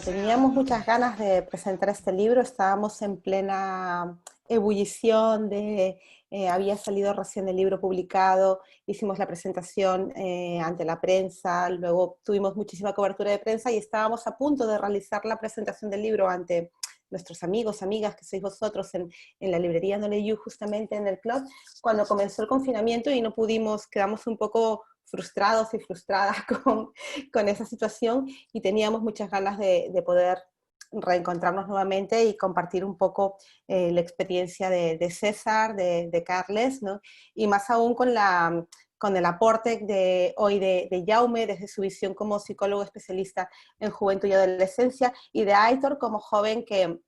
teníamos muchas ganas de presentar este libro, estábamos en plena ebullición había salido recién el libro publicado, hicimos la presentación ante la prensa, luego tuvimos muchísima cobertura de prensa y estábamos a punto de realizar la presentación del libro ante nuestros amigos, amigas, que sois vosotros en la librería No Leyó, justamente en el club, cuando comenzó el confinamiento y no pudimos, quedamos un poco frustrados y frustradas con esa situación y teníamos muchas ganas de poder reencontrarnos nuevamente y compartir un poco la experiencia de César, de Carles, ¿no? Y más aún con el aporte de hoy de Jaume, desde su visión como psicólogo especialista en juventud y adolescencia, y de Aitor como joven que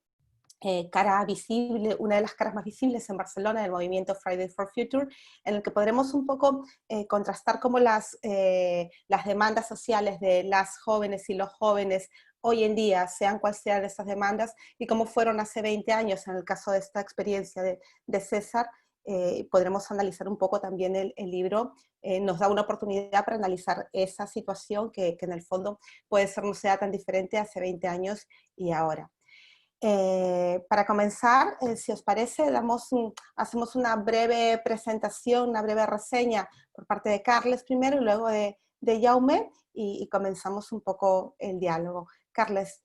cara visible, una de las caras más visibles en Barcelona del movimiento Fridays for Future, en el que podremos un poco contrastar cómo las demandas sociales de las jóvenes y los jóvenes hoy en día, sean cuales sean esas demandas, y cómo fueron hace 20 años en el caso de esta experiencia de César. Podremos analizar un poco también el libro, nos da una oportunidad para analizar esa situación que en el fondo puede ser no sea tan diferente hace 20 años y ahora. Para comenzar, si os parece, hacemos una breve presentación, una breve reseña por parte de Carles primero y luego de Jaume y comenzamos un poco el diálogo. Carles,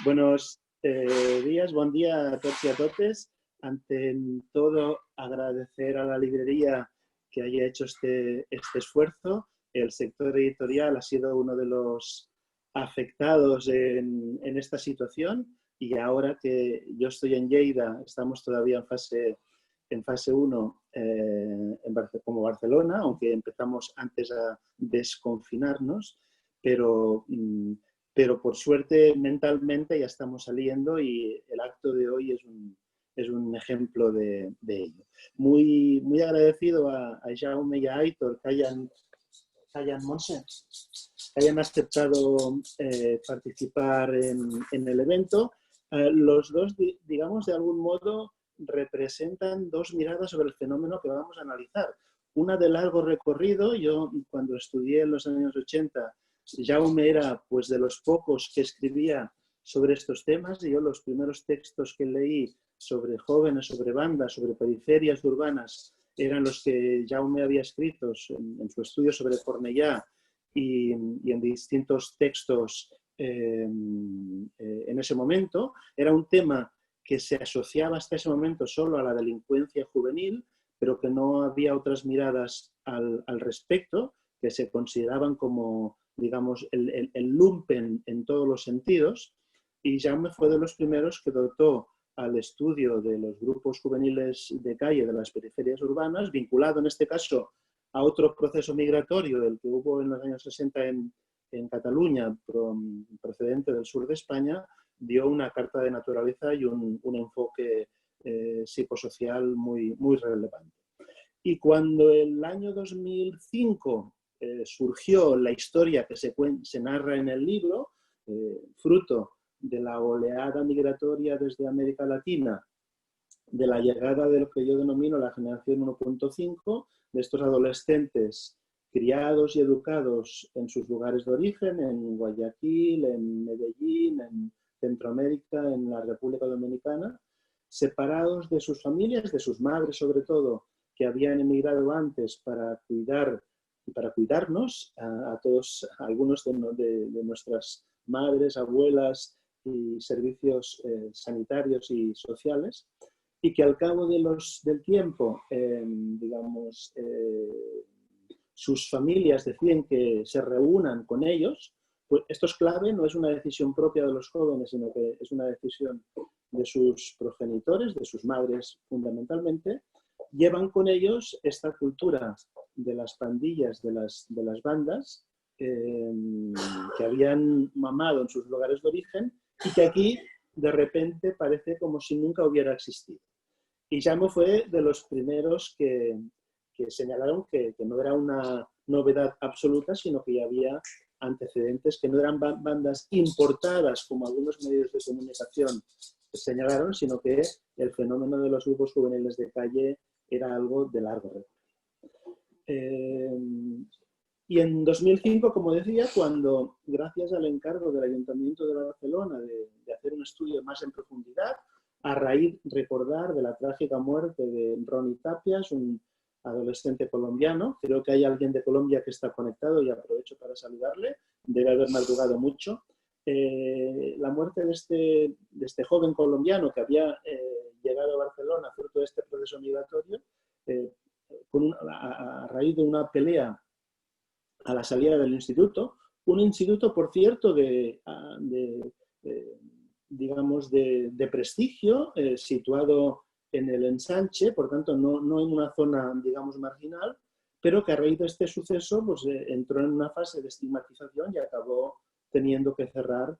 Buenos días, buen día a todos y a totes. Ante todo, agradecer a la librería que haya hecho este esfuerzo. El sector editorial ha sido uno de los afectados en esta situación y ahora que yo estoy en Lleida, estamos todavía en fase 1 como Barcelona, aunque empezamos antes a desconfinarnos, pero por suerte mentalmente ya estamos saliendo y el acto de hoy es un ejemplo de ello. Muy agradecido a Jaume y a Aitor que hayan aceptado participar en el evento. Los dos, digamos, de algún modo representan dos miradas sobre el fenómeno que vamos a analizar. Una de largo recorrido. Yo cuando estudié en los años 80, Jaume era pues de los pocos que escribía sobre estos temas y yo los primeros textos que leí sobre jóvenes, sobre bandas, sobre periferias urbanas eran los que Jaume había escrito en su estudio sobre Cornellà y en distintos textos en ese momento. Era un tema que se asociaba hasta ese momento solo a la delincuencia juvenil, pero que no había otras miradas al respecto, que se consideraban como, digamos, el lumpen en todos los sentidos. Y Jaume fue de los primeros que dotó al estudio de los grupos juveniles de calle de las periferias urbanas, vinculado en este caso a otro proceso migratorio del que hubo en los años 60 en Cataluña, procedente del sur de España, dio una carta de naturaleza y un enfoque psicosocial muy relevante. Y cuando el año 2005 surgió la historia que se narra en el libro, fruto de la oleada migratoria desde América Latina, de la llegada de lo que yo denomino la generación 1.5, de estos adolescentes criados y educados en sus lugares de origen, en Guayaquil, en Medellín, en Centroamérica, en la República Dominicana, separados de sus familias, de sus madres sobre todo, que habían emigrado antes para cuidar y para cuidarnos a todos, a algunos de nuestras madres, abuelas y servicios sanitarios y sociales, y que al cabo del tiempo, digamos, sus familias deciden que se reúnan con ellos. Pues esto es clave, no es una decisión propia de los jóvenes, sino que es una decisión de sus progenitores, de sus madres fundamentalmente. Llevan con ellos esta cultura de las pandillas, de las bandas, que habían mamado en sus lugares de origen y que aquí de repente parece como si nunca hubiera existido. Y Jaume fue de los primeros que señalaron que no era una novedad absoluta, sino que ya había antecedentes, que no eran bandas importadas como algunos medios de comunicación señalaron, sino que el fenómeno de los grupos juveniles de calle era algo de largo recorrido. Y en 2005, como decía, cuando, gracias al encargo del Ayuntamiento de Barcelona de hacer un estudio más en profundidad, a raíz, recordar, de la trágica muerte de Ronnie Tapias, un adolescente colombiano, creo que hay alguien de Colombia que está conectado y aprovecho para saludarle, debe haber madrugado mucho. La muerte de este joven colombiano que había llegado a Barcelona fruto de este proceso migratorio, a raíz de una pelea a la salida del instituto, un instituto, por cierto, digamos, de prestigio, situado en el Ensanche, por tanto, no en una zona, digamos, marginal, pero que a raíz de este suceso pues, entró en una fase de estigmatización y acabó teniendo que cerrar,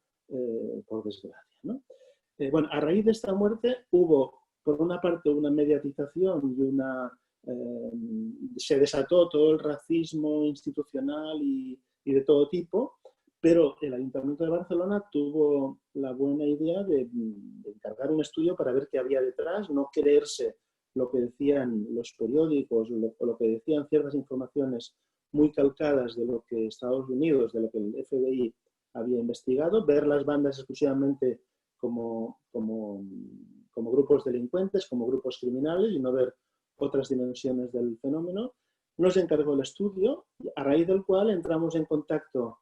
por desgracia, ¿no? Bueno, a raíz de esta muerte hubo, por una parte, una mediatización y se desató todo el racismo institucional y de todo tipo, pero el Ayuntamiento de Barcelona tuvo la buena idea de encargar un estudio para ver qué había detrás, no creerse lo que decían los periódicos o lo que decían ciertas informaciones muy calcadas de lo que Estados Unidos, de lo que el FBI había investigado, ver las bandas exclusivamente como grupos delincuentes, como grupos criminales y no ver otras dimensiones del fenómeno. Nos encargó el estudio, a raíz del cual entramos en contacto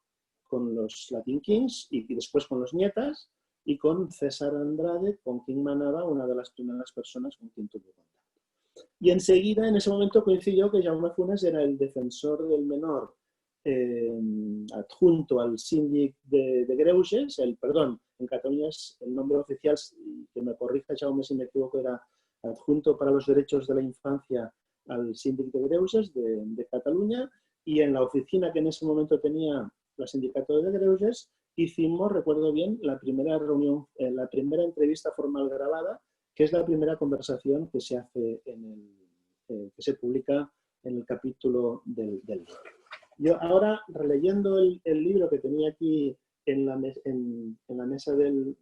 con los Latin Kings y después con los Nietas y con César Andrade, con quien Manaba, una de las primeras personas con quien tuvo contacto. Y enseguida, en ese momento, coincidió que Jaume Funes era el defensor del menor adjunto al síndic de Greuges, perdón, en Cataluña es el nombre oficial, que me corrija Jaume si me equivoco, era adjunto para los derechos de la infancia al síndic de Greuges de Cataluña, y en la oficina que en ese momento tenía la sindicato de Greuges hicimos, recuerdo bien, la primera reunión, la primera entrevista formal grabada, que es la primera conversación que se hace que se publica en el capítulo del libro. Yo ahora, releyendo el libro que tenía aquí en la mesa del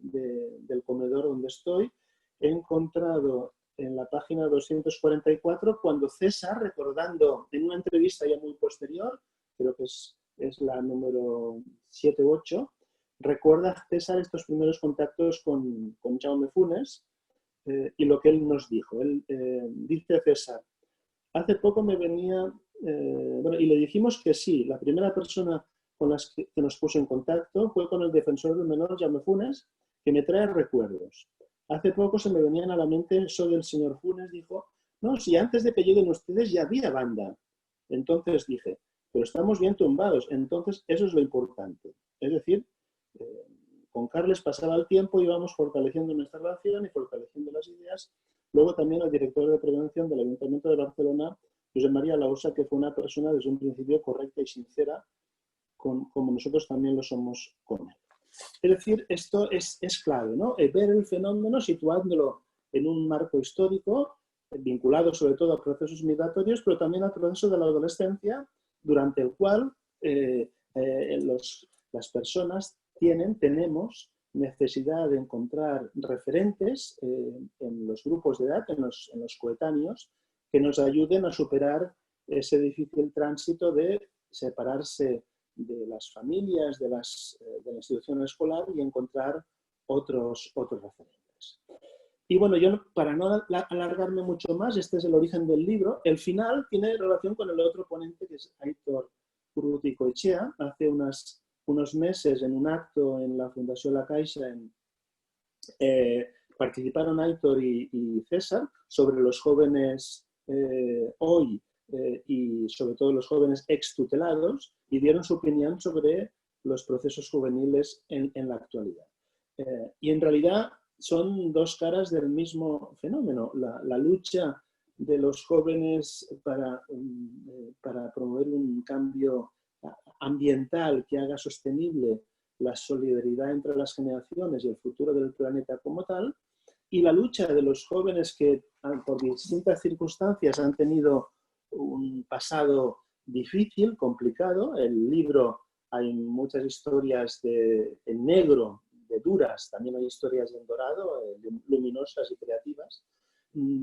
comedor donde estoy, he encontrado en la página 244 cuando César, recordando en una entrevista ya muy posterior, creo que es la número 7 u 8, recuerda César estos primeros contactos con Jaume Funes y lo que él nos dijo. Él dice César: hace poco me venía, bueno, y le dijimos que sí, la primera persona con la que nos puso en contacto fue con el defensor del menor, Jaume Funes, que me trae recuerdos. Hace poco se me venían a la mente eso del señor Funes, dijo, no, si antes de que lleguen ustedes ya había banda. Entonces dije, pero estamos bien tumbados, entonces eso es lo importante. Es decir, con Carles pasaba el tiempo, íbamos fortaleciendo nuestra relación y fortaleciendo las ideas. Luego también el director de prevención del Ayuntamiento de Barcelona, Josep María Lausa, que fue una persona desde un principio correcta y sincera, como nosotros también lo somos con él. Es decir, esto es clave, ¿no? Ver el fenómeno situándolo en un marco histórico, vinculado sobre todo a procesos migratorios, pero también al proceso de la adolescencia, durante el cual las personas tenemos necesidad de encontrar referentes en los grupos de edad, en los coetáneos, que nos ayuden a superar ese difícil tránsito de separarse de las familias, de la institución escolar y encontrar otros referentes. Y bueno, yo para no alargarme mucho más, este es el origen del libro. El final tiene relación con el otro ponente, que es Aitor Urruticoetxea. Hace unos meses, en un acto en la Fundación La Caixa, participaron Aitor y César sobre los jóvenes hoy y sobre todo los jóvenes extutelados, y dieron su opinión sobre los procesos juveniles en la actualidad. Y en realidad son dos caras del mismo fenómeno. La lucha de los jóvenes para promover un cambio ambiental que haga sostenible la solidaridad entre las generaciones y el futuro del planeta como tal, y la lucha de los jóvenes que por distintas circunstancias han tenido un pasado difícil, complicado. En el libro hay muchas historias en negro, de duras, también hay historias en dorado, luminosas y creativas,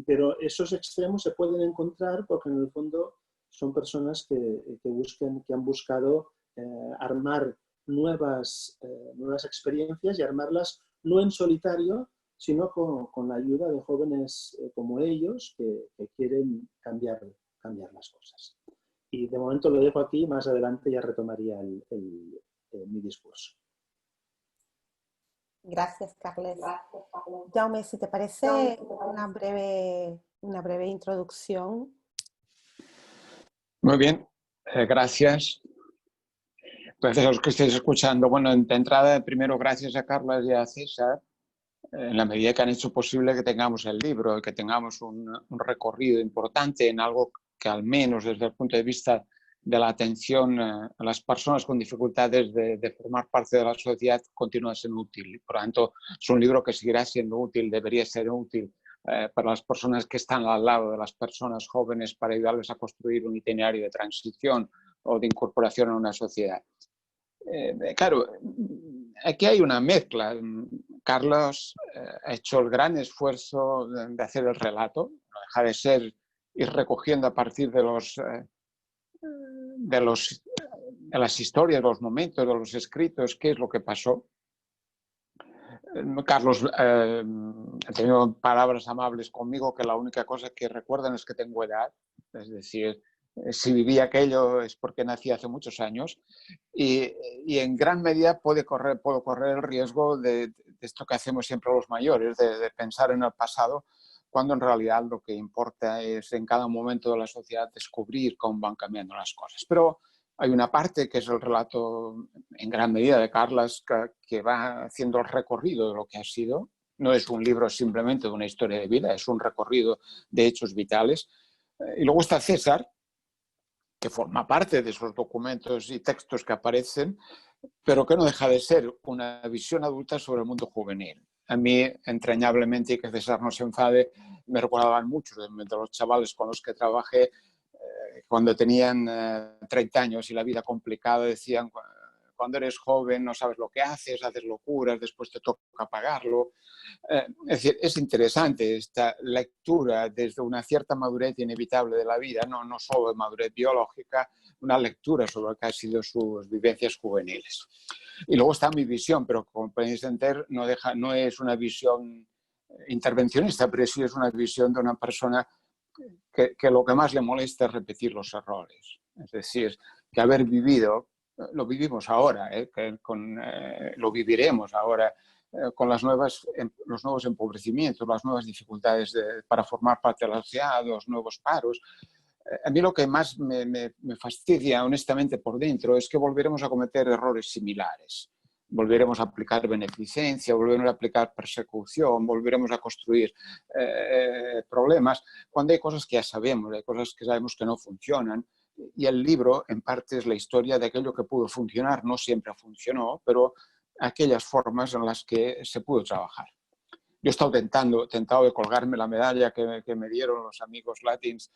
pero esos extremos se pueden encontrar porque en el fondo son personas que han buscado armar nuevas experiencias y armarlas no en solitario, sino con la ayuda de jóvenes como ellos que quieren cambiar las cosas. Y de momento lo dejo aquí, más adelante ya retomaría mi discurso. Gracias, Carles. Jaume, si te parece una breve introducción. Muy bien, gracias. Gracias a los que estáis escuchando. Bueno, de entrada, primero gracias a Carles y a César, en la medida que han hecho posible que tengamos el libro, que tengamos un recorrido importante en algo que al menos desde el punto de vista de la atención a las personas con dificultades de formar parte de la sociedad continúa siendo útil. Por lo tanto, es un libro que seguirá siendo útil, debería ser útil para las personas que están al lado de las personas jóvenes para ayudarles a construir un itinerario de transición o de incorporación a una sociedad. Claro, aquí hay una mezcla. Carlos ha hecho el gran esfuerzo de hacer el relato, no deja de ser ir recogiendo a partir de las historias, de los momentos, de los escritos, qué es lo que pasó. Carlos ha tenido palabras amables conmigo, que la única cosa que recuerdan es que tengo edad, es decir, si viví aquello es porque nací hace muchos años y en gran medida puedo correr el riesgo de esto que hacemos siempre los mayores, de pensar en el pasado, cuando en realidad lo que importa es en cada momento de la sociedad descubrir cómo van cambiando las cosas. Pero hay una parte que es el relato en gran medida de Carles que va haciendo el recorrido de lo que ha sido. No es un libro simplemente de una historia de vida, es un recorrido de hechos vitales. Y luego está César, que forma parte de esos documentos y textos que aparecen, pero que no deja de ser una visión adulta sobre el mundo juvenil. A mí, entrañablemente, y que César no se enfade, me recordaban mucho de los chavales con los que trabajé cuando tenían 30 años y la vida complicada, decían, cuando eres joven no sabes lo que haces locuras, después te toca pagarlo. Es decir, es interesante esta lectura desde una cierta madurez inevitable de la vida, no solo de madurez biológica, una lectura sobre lo que han sido sus vivencias juveniles. Y luego está mi visión, pero como podéis entender, no es una visión intervencionista, pero sí es una visión de una persona que lo que más le molesta es repetir los errores. Es decir, que haber vivido, lo vivimos ahora, lo viviremos ahora, con los nuevos empobrecimientos, las nuevas dificultades para formar parte de la sociedad, los nuevos paros. A mí lo que más me fastidia honestamente por dentro es que volveremos a cometer errores similares. Volveremos a aplicar beneficencia, volveremos a aplicar persecución, volveremos a construir problemas, cuando hay cosas que ya sabemos, hay cosas que sabemos que no funcionan. Y el libro, en parte, es la historia de aquello que pudo funcionar, no siempre funcionó, pero aquellas formas en las que se pudo trabajar. Yo he estado tentado de colgarme la medalla que me dieron los amigos Latins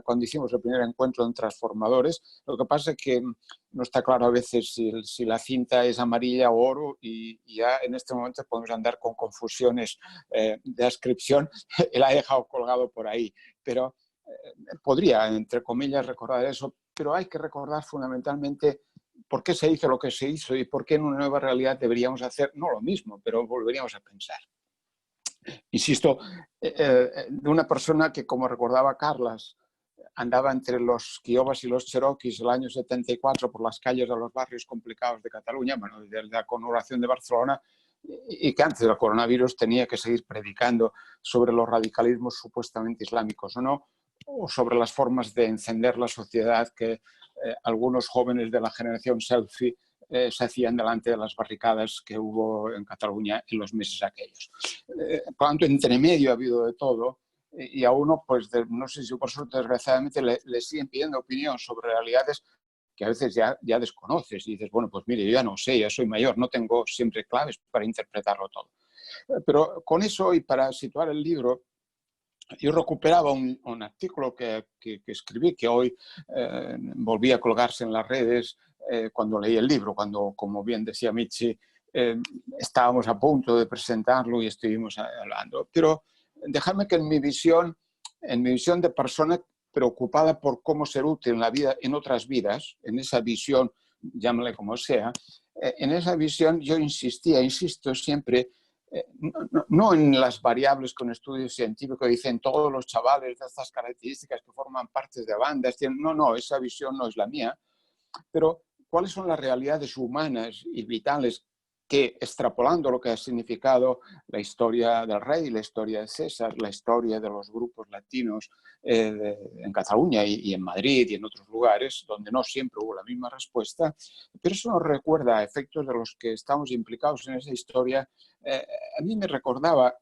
cuando hicimos el primer encuentro en Transformadores. Lo que pasa es que no está claro a veces si la cinta es amarilla o oro y ya en este momento podemos andar con confusiones de ascripción y la he dejado colgado por ahí. Pero podría, entre comillas, recordar eso, pero hay que recordar fundamentalmente por qué se hizo lo que se hizo y por qué en una nueva realidad deberíamos hacer, no lo mismo, pero volveríamos a pensar. Insisto, de una persona que, como recordaba Carles, andaba entre los Kiovas y los Cherokees el año 74 por las calles de los barrios complicados de Cataluña, bueno, desde la conurbación de Barcelona, y que antes del coronavirus tenía que seguir predicando sobre los radicalismos supuestamente islámicos o no, o sobre las formas de encender la sociedad que algunos jóvenes de la generación selfie se hacían delante de las barricadas que hubo en Cataluña en los meses aquellos. Por lo tanto, entre medio ha habido de todo y a uno, pues no sé si por suerte, desgraciadamente, le siguen pidiendo opinión sobre realidades que a veces ya desconoces y dices, bueno, pues mire, yo ya no sé, ya soy mayor, no tengo siempre claves para interpretarlo todo. Pero con eso y para situar el libro, yo recuperaba un artículo que escribí, que hoy volví a colgarse en las redes cuando leí el libro, cuando, como bien decía Michi, estábamos a punto de presentarlo y estuvimos hablando. Pero dejadme que en mi visión de persona preocupada por cómo ser útil en la vida, en otras vidas, en esa visión, llámale como sea, en esa visión yo insisto siempre, no en las variables que un estudio científico dicen todos los chavales de estas características que forman parte de bandas, no, esa visión no es la mía, pero cuáles son las realidades humanas y vitales que, extrapolando lo que ha significado la historia del rey, la historia de César, la historia de los grupos latinos en Cataluña y en Madrid y en otros lugares, donde no siempre hubo la misma respuesta, pero eso nos recuerda a efectos de los que estamos implicados en esa historia. A mí me recordaba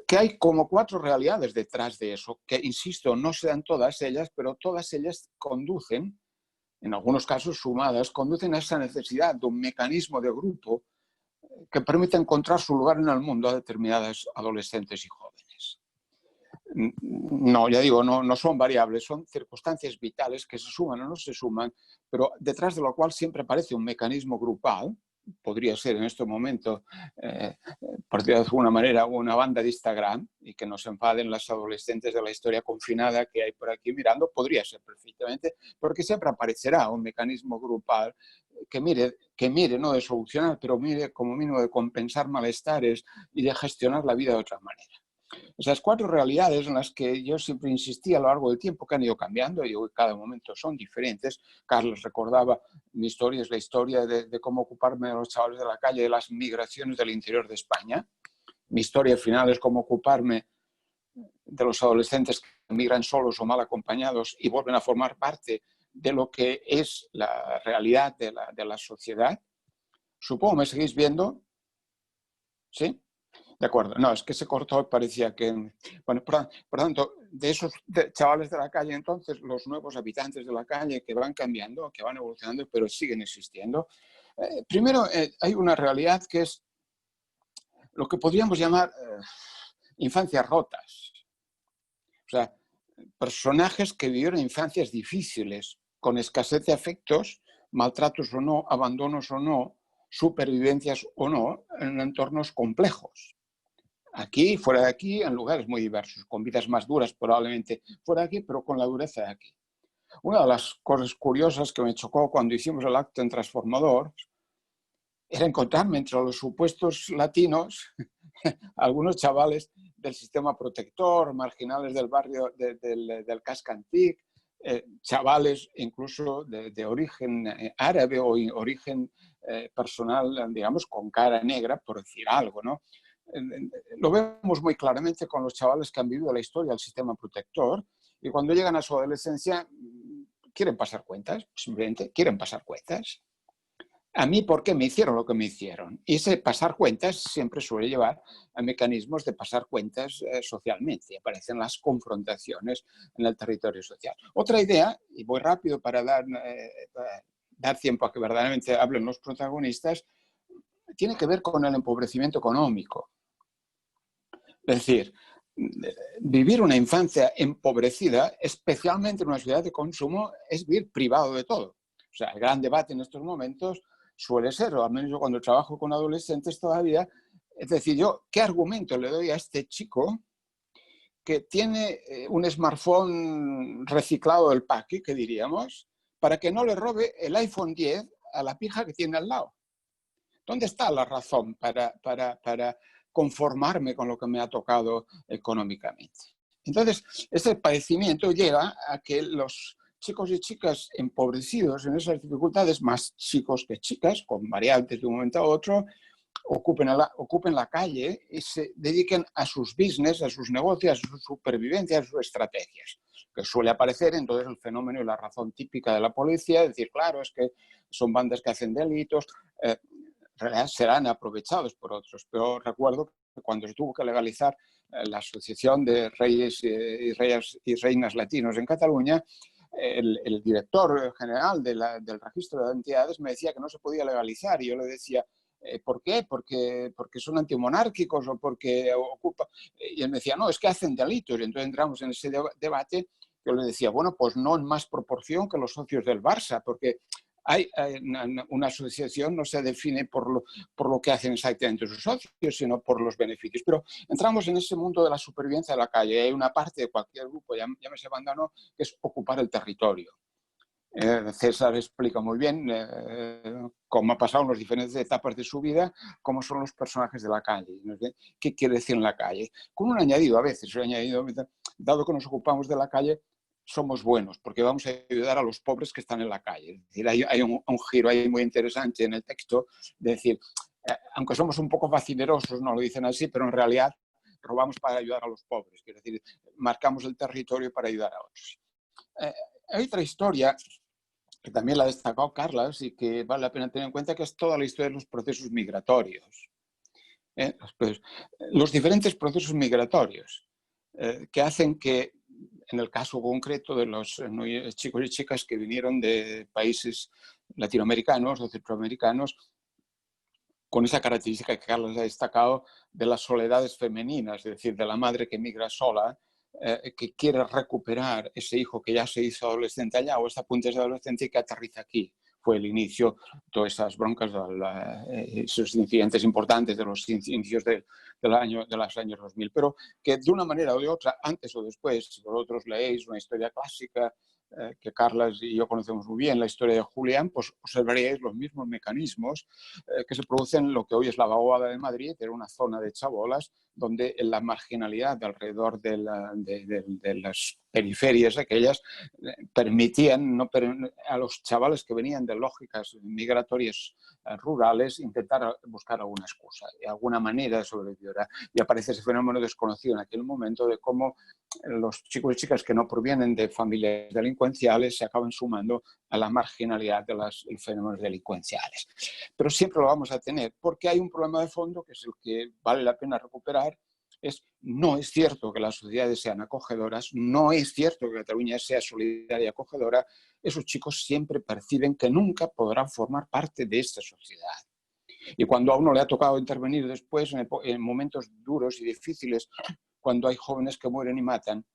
que hay como 4 realidades detrás de eso, que, insisto, no se dan todas ellas, pero todas ellas conducen, en algunos casos sumadas, conducen a esa necesidad de un mecanismo de grupo que permita encontrar su lugar en el mundo a determinadas adolescentes y jóvenes. No, ya digo, no son variables, son circunstancias vitales que se suman o no se suman, pero detrás de lo cual siempre aparece un mecanismo grupal. Podría ser en este momento, por decirlo de alguna manera, una banda de Instagram, y que nos enfaden las adolescentes de la historia confinada que hay por aquí mirando, podría ser perfectamente, porque siempre aparecerá un mecanismo grupal que mire no de solucionar, pero mire como mínimo de compensar malestares y de gestionar la vida de otra manera. Esas 4 realidades en las que yo siempre insistí a lo largo del tiempo, que han ido cambiando y hoy cada momento son diferentes. Carlos recordaba, mi historia es la historia de cómo ocuparme de los chavales de la calle, de las migraciones del interior de España. Mi historia final es cómo ocuparme de los adolescentes que migran solos o mal acompañados y vuelven a formar parte de lo que es la realidad de la sociedad. Supongo me seguís viendo. ¿Sí? De acuerdo, no, es que se cortó y parecía que... Bueno, por tanto, de esos chavales de la calle, entonces, los nuevos habitantes de la calle que van cambiando, que van evolucionando, pero siguen existiendo. Primero, hay una realidad que es lo que podríamos llamar infancias rotas. O sea, personajes que vivieron infancias difíciles, con escasez de afectos, maltratos o no, abandonos o no, supervivencias o no, en entornos complejos. Aquí, fuera de aquí, en lugares muy diversos, con vidas más duras probablemente fuera de aquí, pero con la dureza de aquí. Una de las cosas curiosas que me chocó cuando hicimos el acto en Transformador era encontrarme entre los supuestos latinos algunos chavales del sistema protector, marginales del barrio del Casc Antic, chavales incluso de origen árabe o origen personal, digamos, con cara negra, por decir algo, ¿no? Lo vemos muy claramente con los chavales que han vivido la historia del sistema protector y cuando llegan a su adolescencia quieren pasar cuentas, simplemente quieren pasar cuentas. A mí, ¿por qué me hicieron lo que me hicieron? Y ese pasar cuentas siempre suele llevar a mecanismos de pasar cuentas socialmente. Aparecen las confrontaciones en el territorio social. Otra idea, y voy rápido para dar tiempo a que verdaderamente hablen los protagonistas, tiene que ver con el empobrecimiento económico. Es decir, vivir una infancia empobrecida, especialmente en una ciudad de consumo, es vivir privado de todo. O sea, el gran debate en estos momentos suele ser, o al menos yo cuando trabajo con adolescentes todavía, es decir, yo, ¿qué argumento le doy a este chico que tiene un smartphone reciclado del paquete, que diríamos, para que no le robe el iPhone 10 a la pija que tiene al lado? ¿Dónde está la razón para conformarme con lo que me ha tocado económicamente? Entonces, este padecimiento lleva a que los chicos y chicas empobrecidos en esas dificultades, más chicos que chicas, con variantes de un momento a otro, ocupen la calle y se dediquen a sus business, a sus negocios, a su supervivencia, a sus estrategias, que suele aparecer entonces el fenómeno y la razón típica de la policía, es decir, claro, es que son bandas que hacen delitos, en realidad serán aprovechados por otros, pero recuerdo que cuando se tuvo que legalizar la Asociación de Reyes y Reinas Latinos en Cataluña, el director general del registro de entidades me decía que no se podía legalizar y yo le decía, ¿por qué? Porque son antimonárquicos o porque ocupa... Y él me decía, no, es que hacen delitos. Y entonces entramos en ese debate. Yo le decía, bueno, pues no en más proporción que los socios del Barça, porque Una asociación no se define por lo que hacen exactamente sus socios, sino por los beneficios. Pero entramos en ese mundo de la supervivencia de la calle. Hay una parte de cualquier grupo, llámese banda o no, que es ocupar el territorio. César explica muy bien cómo ha pasado en las diferentes etapas de su vida, cómo son los personajes de la calle, ¿no? ¿Qué quiere decir en la calle? Con un añadido, a veces, dado que nos ocupamos de la calle, somos buenos, porque vamos a ayudar a los pobres que están en la calle. Es decir, hay un giro ahí muy interesante en el texto, de decir, aunque somos un poco facinerosos, no lo dicen así, pero en realidad robamos para ayudar a los pobres, es decir, marcamos el territorio para ayudar a otros. Hay otra historia que también la ha destacado Carlas y que vale la pena tener en cuenta, que es toda la historia de los procesos migratorios. Pues, los diferentes procesos migratorios que hacen que, en el caso concreto de los chicos y chicas que vinieron de países latinoamericanos o centroamericanos, con esa característica que Carlos ha destacado de las soledades femeninas, es decir, de la madre que migra sola, que quiere recuperar ese hijo que ya se hizo adolescente allá o está a punto de ser adolescente y que aterriza aquí. Fue el inicio, todas esas broncas, esos incidentes importantes de los inicios de los años 2000, pero que de una manera o de otra, antes o después, si vosotros leéis una historia clásica que Carlas y yo conocemos muy bien, la historia de Julián, pues observaríais los mismos mecanismos que se producen en lo que hoy es la Vaguada de Madrid, era una zona de chabolas donde la marginalidad de alrededor de las periferias aquellas permitían a los chavales que venían de lógicas migratorias rurales intentar buscar alguna excusa, alguna manera de sobrevivir. Y aparece ese fenómeno desconocido en aquel momento de cómo los chicos y chicas que no provienen de familias delincuenciales se acaban sumando a la marginalidad de los fenómenos delincuenciales. Pero siempre lo vamos a tener porque hay un problema de fondo que es el que vale la pena recuperar. No es cierto que las sociedades sean acogedoras, no es cierto que Cataluña sea solidaria y acogedora. Esos chicos siempre perciben que nunca podrán formar parte de esta sociedad. Y cuando a uno le ha tocado intervenir después, en momentos duros y difíciles, cuando hay jóvenes que mueren y matan,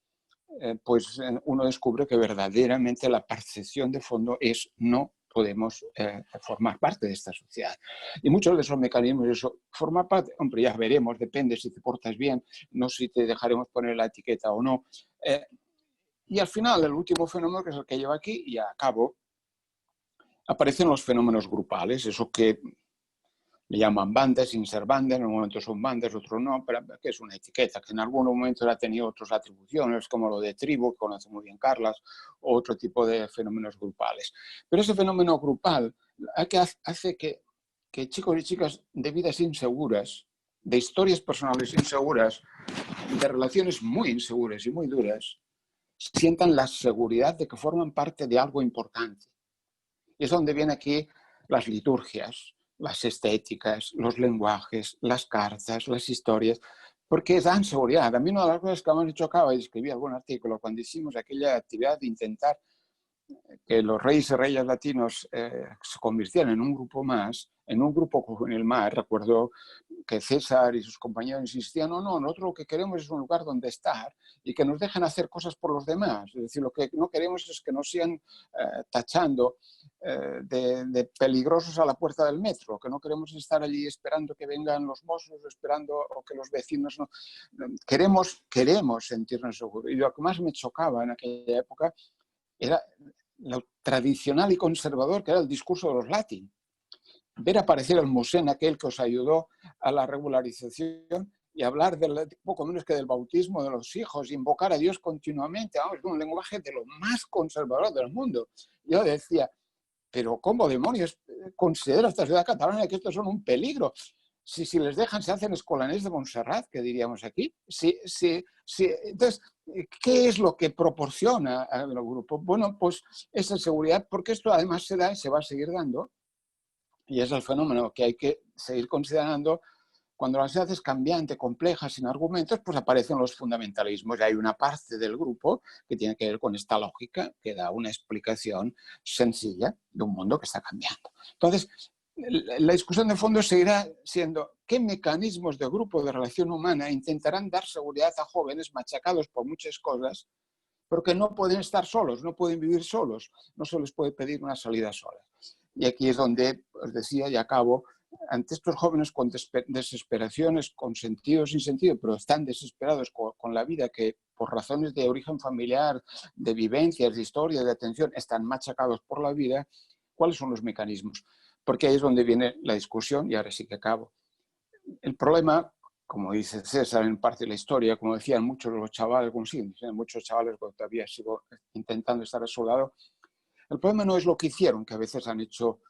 pues uno descubre que verdaderamente la percepción de fondo es no podemos formar parte de esta sociedad. Y muchos de esos mecanismos, eso, formar parte, hombre, ya veremos, depende si te portas bien, no si te dejaremos poner la etiqueta o no. Y al final, el último fenómeno, que es el que lleva aquí, y acabo, aparecen los fenómenos grupales, eso que le llaman bandas, sin ser bandas, en un momento son bandas, otro no, pero que es una etiqueta, que en algún momento ha tenido otras atribuciones, como lo de tribu, que conoce muy bien Carlas, o otro tipo de fenómenos grupales. Pero ese fenómeno grupal hace que chicos y chicas de vidas inseguras, de historias personales inseguras, de relaciones muy inseguras y muy duras, sientan la seguridad de que forman parte de algo importante. Y es donde vienen aquí las liturgias, las estéticas, los lenguajes, las cartas, las historias, porque dan seguridad. A mí una de las cosas que hemos hecho, acabo de escribir algún artículo, cuando hicimos aquella actividad de intentar que los reyes y reyes latinos se convirtieran en un grupo más, en un grupo con el mar. Recuerdo que César y sus compañeros insistían, no, nosotros lo que queremos es un lugar donde estar y que nos dejen hacer cosas por los demás. Es decir, lo que no queremos es que nos sigan tachando de peligrosos a la puerta del metro. Lo que no queremos es estar allí esperando que vengan los mozos, esperando o que los vecinos no. Queremos sentirnos seguros. Y lo que más me chocaba en aquella época era lo tradicional y conservador que era el discurso de los latín. Ver aparecer al Mosén, aquel que os ayudó a la regularización, y hablar poco menos que del bautismo de los hijos, invocar a Dios continuamente, vamos, un lenguaje de lo más conservador del mundo. Yo decía, pero ¿cómo demonios considera esta ciudad catalana que estos son un peligro? Si les dejan, se hacen escolanés de Montserrat, que diríamos aquí. Entonces, ¿qué es lo que proporciona al grupo? Bueno, pues esa seguridad, porque esto además se da y se va a seguir dando, y es el fenómeno que hay que seguir considerando. Cuando la sociedad es cambiante, compleja, sin argumentos, pues aparecen los fundamentalismos. Y hay una parte del grupo que tiene que ver con esta lógica que da una explicación sencilla de un mundo que está cambiando. Entonces, la discusión de fondo seguirá siendo qué mecanismos de grupo de relación humana intentarán dar seguridad a jóvenes machacados por muchas cosas porque no pueden estar solos, no pueden vivir solos, no se les puede pedir una salida sola. Y aquí es donde os decía y acabo, ante estos jóvenes con desesperaciones, con sentido o sin sentido, pero están desesperados con la vida, que por razones de origen familiar, de vivencias, de historia, de atención, están machacados por la vida, ¿cuáles son los mecanismos? Porque ahí es donde viene la discusión, y ahora sí que acabo. El problema, como dice César en parte de la historia, como decían muchos de los chavales, como siguen diciendo muchos chavales, porque todavía sigo intentando estar a su lado, el problema no es lo que hicieron, que a veces han hecho,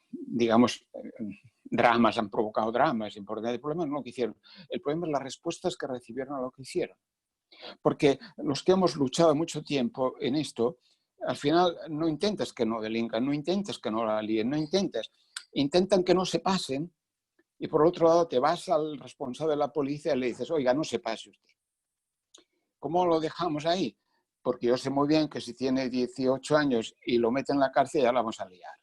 digamos, dramas, han provocado dramas. El problema no es lo que hicieron. El problema es las respuestas que recibieron a lo que hicieron. Porque los que hemos luchado mucho tiempo en esto, al final no intentas que no delincan, no intentas que no la líen, no intentan que no se pasen, y por otro lado te vas al responsable de la policía y le dices, oiga, no se pase usted. ¿Cómo lo dejamos ahí? Porque yo sé muy bien que si tiene 18 años y lo mete en la cárcel ya la vamos a liar.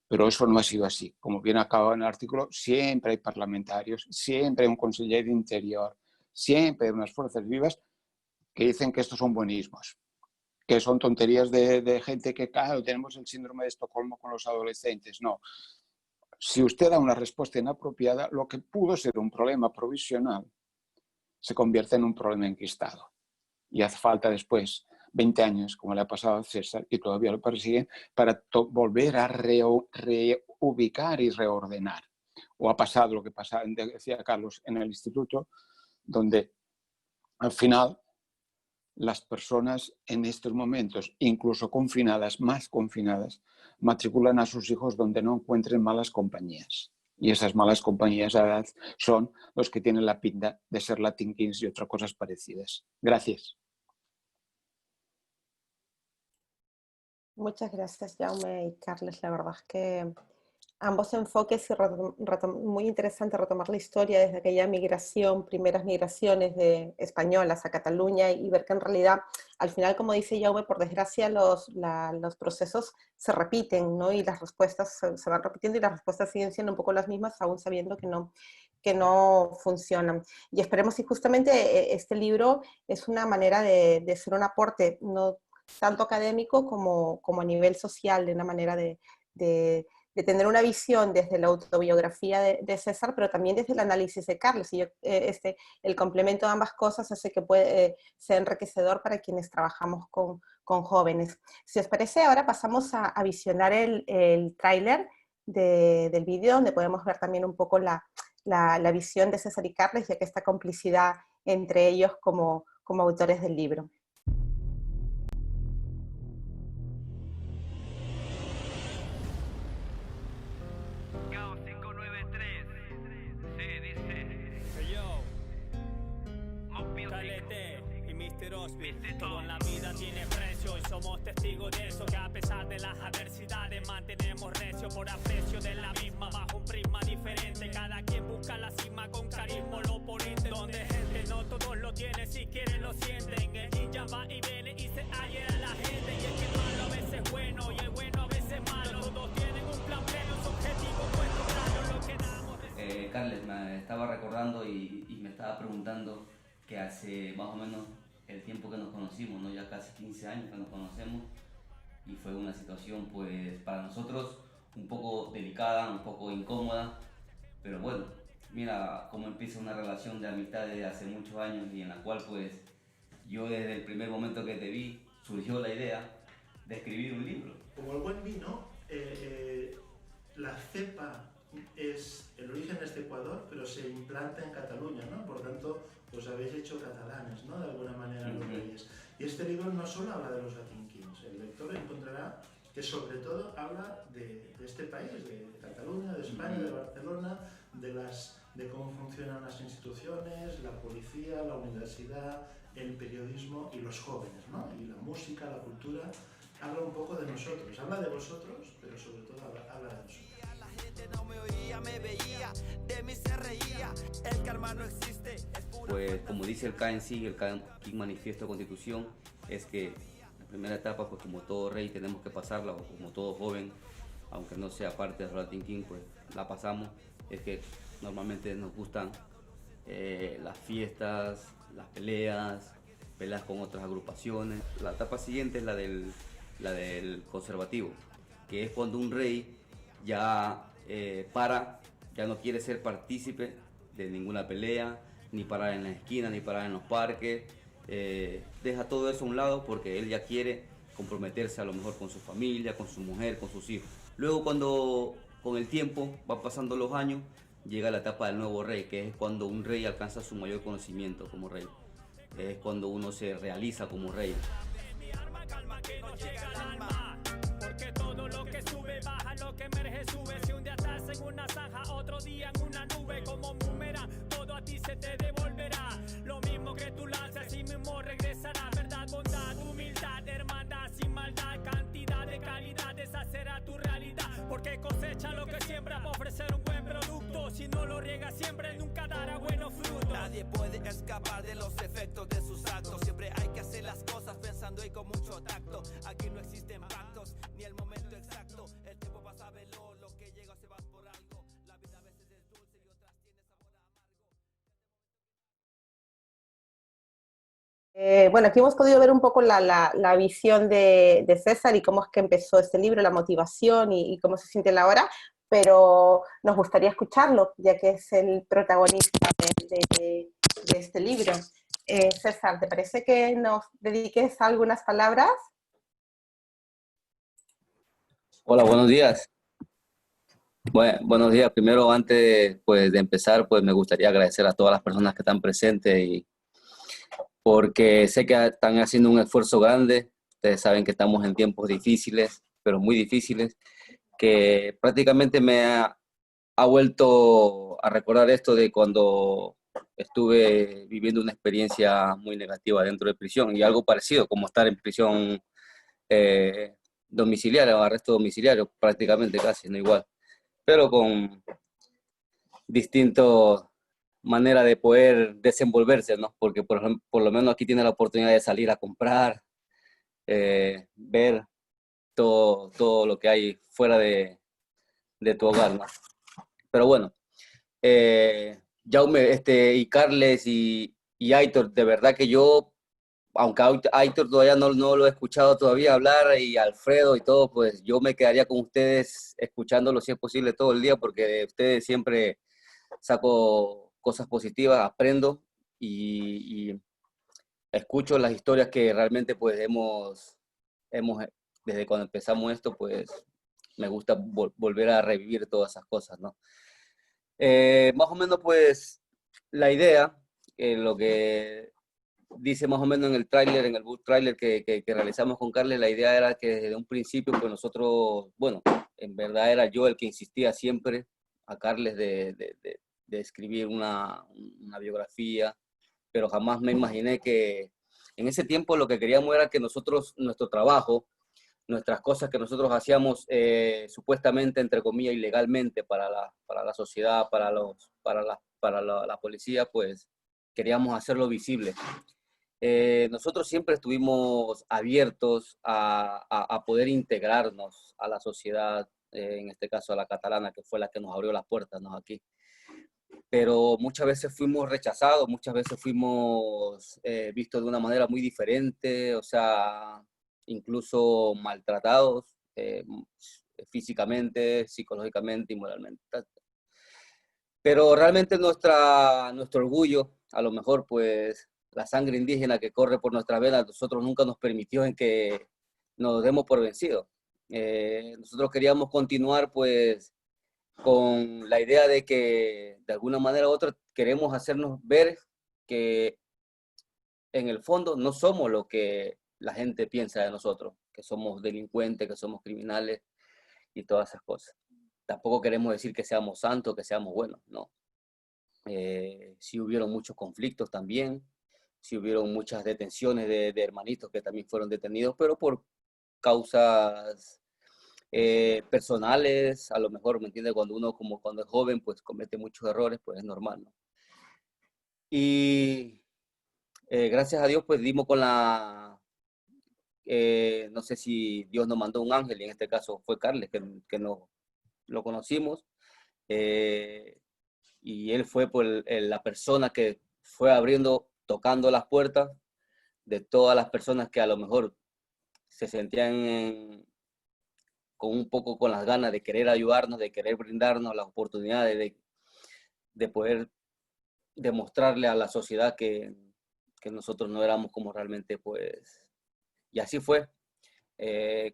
Pero eso no ha sido así. Como bien acaba en el artículo, siempre hay parlamentarios, siempre hay un consejero de Interior, siempre hay unas fuerzas vivas que dicen que estos son buenismos, que son tonterías de gente que, claro, tenemos el síndrome de Estocolmo con los adolescentes. No. Si usted da una respuesta inapropiada, lo que pudo ser un problema provisional se convierte en un problema enquistado. Y hace falta después 20 años, como le ha pasado a César, y todavía lo persiguen, para volver a reubicar y reordenar. O ha pasado lo que pasaba, decía Carlos, en el instituto, donde al final las personas en estos momentos, incluso confinadas, más confinadas, matriculan a sus hijos donde no encuentren malas compañías. Y esas malas compañías a edad son los que tienen la pinta de ser Latin Kings y otras cosas parecidas. Gracias. Muchas gracias, Jaume y Carles. La verdad es que ambos enfoques y muy interesante retomar la historia desde aquella migración, primeras migraciones de españolas a Cataluña y ver que en realidad, al final, como dice Jaume, por desgracia los procesos se repiten, ¿no? Y las respuestas se van repitiendo y las respuestas siguen siendo un poco las mismas, aún sabiendo que no funcionan. Y esperemos si justamente este libro es una manera de ser un aporte, no tanto académico como a nivel social, de una manera de tener una visión desde la autobiografía de César, pero también desde el análisis de Carlos. Y el complemento de ambas cosas hace que puede ser enriquecedor para quienes trabajamos con jóvenes. Si os parece, ahora pasamos a visionar el tráiler del vídeo, donde podemos ver también un poco la visión de César y Carles, ya que esta complicidad entre ellos como autores del libro. Todo en la vida tiene precio y somos testigos de eso, que a pesar de las adversidades mantenemos recio por aprecio de la misma, bajo un prisma diferente. Cada quien busca la cima con carisma, lo oponente, donde gente no todos lo tienen, si quieren lo sienten. El ninja va y viene y se halla la gente, y es que el malo a veces es bueno y el bueno a veces es malo. Todos tienen un plan pleno, su objetivo pues lograrlo, lo que damos. Carles, me estaba recordando y me estaba preguntando que hace más o menos el tiempo que nos conocimos, ¿no? Ya casi 15 años que nos conocemos, y fue una situación pues para nosotros un poco delicada, un poco incómoda, pero bueno, mira cómo empieza una relación de amistad desde hace muchos años, y en la cual pues yo desde el primer momento que te vi surgió la idea de escribir un libro. Como el buen vino, la cepa el origen es de Ecuador, pero se implanta en Cataluña, ¿no? Por tanto, os habéis hecho catalanes, ¿no? De alguna manera los reyes. Y este libro no solo habla de los Latin Kings, el lector encontrará que sobre todo habla de este país, de Cataluña, de España, de Barcelona, de cómo funcionan las instituciones, la policía, la universidad, el periodismo y los jóvenes, ¿no? Y la música, la cultura, habla un poco de nosotros, habla de vosotros, pero sobre todo habla de nosotros. La gente no me oía, me veía, de mí se reía, el karma no existe. Pues como dice el KNC, el King Manifiesto de Constitución, es que la primera etapa, pues como todo rey tenemos que pasarla, o como todo joven, aunque no sea parte de Latin King, pues la pasamos. Es que normalmente nos gustan las fiestas, las peleas, peleas con otras agrupaciones. La etapa siguiente es la del conservativo, que es cuando un rey ya ya no quiere ser partícipe de ninguna pelea, ni parar en la esquina, ni parar en los parques, deja todo eso a un lado porque él ya quiere comprometerse a lo mejor con su familia, con su mujer, con sus hijos. Luego cuando con el tiempo van pasando los años, llega la etapa del nuevo rey, que es cuando un rey alcanza su mayor conocimiento como rey. Es cuando uno se realiza como rey. Mi arma calma que no llega al alma, porque todo lo que sube baja, lo que emerge sube. Si un día estás en una zanja, otro día en una nube, como boomerang, todo a ti se te devolverá. Lo mismo que tú lanzas, así mismo regresará. Verdad, bondad, humildad, hermandad, sin maldad, cantidad de calidad, esa será tu realidad. Porque cosecha lo que siembra para ofrecer un buen producto. Si no lo riega siempre, nunca dará buenos frutos. Nadie puede escapar de los efectos de sus actos. Siempre hay que hacer las cosas pensando y con mucho tacto. Aquí no existen pactos, ni el momento exacto. El tiempo pasa veloz, lo que llega se va por algo. La vida a veces es dulce y otras tiene sabor amargo. Bueno, aquí hemos podido ver un poco la visión de César y cómo es que empezó este libro, la motivación y cómo se siente la hora, pero nos gustaría escucharlo, ya que es el protagonista de este libro. César, ¿te parece que nos dediques algunas palabras? Hola, buenos días. Buenos días. Primero, antes pues, de empezar, pues me gustaría agradecer a todas las personas que están presentes y porque sé que están haciendo un esfuerzo grande. Ustedes saben que estamos en tiempos difíciles, pero muy difíciles, que prácticamente ha vuelto a recordar esto de cuando estuve viviendo una experiencia muy negativa dentro de prisión y algo parecido como estar en prisión domiciliaria o arresto domiciliario, prácticamente casi, no igual, pero con distintas maneras de poder desenvolverse, ¿no? Porque por lo menos aquí tiene la oportunidad de salir a comprar, ver todo lo que hay fuera de tu hogar, ¿no? Pero bueno, Jaume, y Carles y Aitor, de verdad que yo, aunque Aitor todavía no lo he escuchado todavía hablar, y Alfredo y todo, pues yo me quedaría con ustedes escuchándolo si es posible todo el día, porque de ustedes siempre saco cosas positivas, aprendo y escucho las historias que realmente pues desde cuando empezamos esto, pues me gusta volver a revivir todas esas cosas, ¿no? Más o menos, pues, la idea, lo que dice más o menos en el tráiler, en el book tráiler que realizamos con Carles, la idea era que desde un principio, pues nosotros, bueno, en verdad era yo el que insistía siempre a Carles de escribir una biografía, pero jamás me imaginé que en ese tiempo lo que queríamos era que nosotros, nuestro trabajo, nuestras cosas que nosotros hacíamos supuestamente, entre comillas, ilegalmente para la sociedad, para la policía, pues queríamos hacerlo visible. Nosotros siempre estuvimos abiertos a poder integrarnos a la sociedad, en este caso a la catalana, que fue la que nos abrió las puertas, ¿no? Aquí. Pero muchas veces fuimos rechazados, muchas veces fuimos vistos de una manera muy diferente, o sea, incluso maltratados físicamente, psicológicamente y moralmente. Pero realmente nuestro orgullo, a lo mejor pues la sangre indígena que corre por nuestras venas, nosotros nunca nos permitió en que nos demos por vencidos. Nosotros queríamos continuar pues con la idea de que de alguna manera u otra queremos hacernos ver que en el fondo no somos lo que la gente piensa de nosotros, que somos delincuentes, que somos criminales y todas esas cosas. Tampoco queremos decir que seamos santos, que seamos buenos, no. Sí hubieron muchos conflictos también, sí hubieron muchas detenciones de hermanitos que también fueron detenidos, pero por causas personales, a lo mejor, ¿me entiendes? Cuando uno, como cuando es joven, pues comete muchos errores, pues es normal, ¿no? Y gracias a Dios, pues dimos con no sé si Dios nos mandó un ángel, y en este caso fue Carles, que lo conocimos, y él fue pues, la persona que fue abriendo, tocando las puertas, de todas las personas que a lo mejor se sentían con un poco con las ganas de querer ayudarnos, de querer brindarnos las oportunidades de poder demostrarle a la sociedad que nosotros no éramos como realmente, pues, y así fue.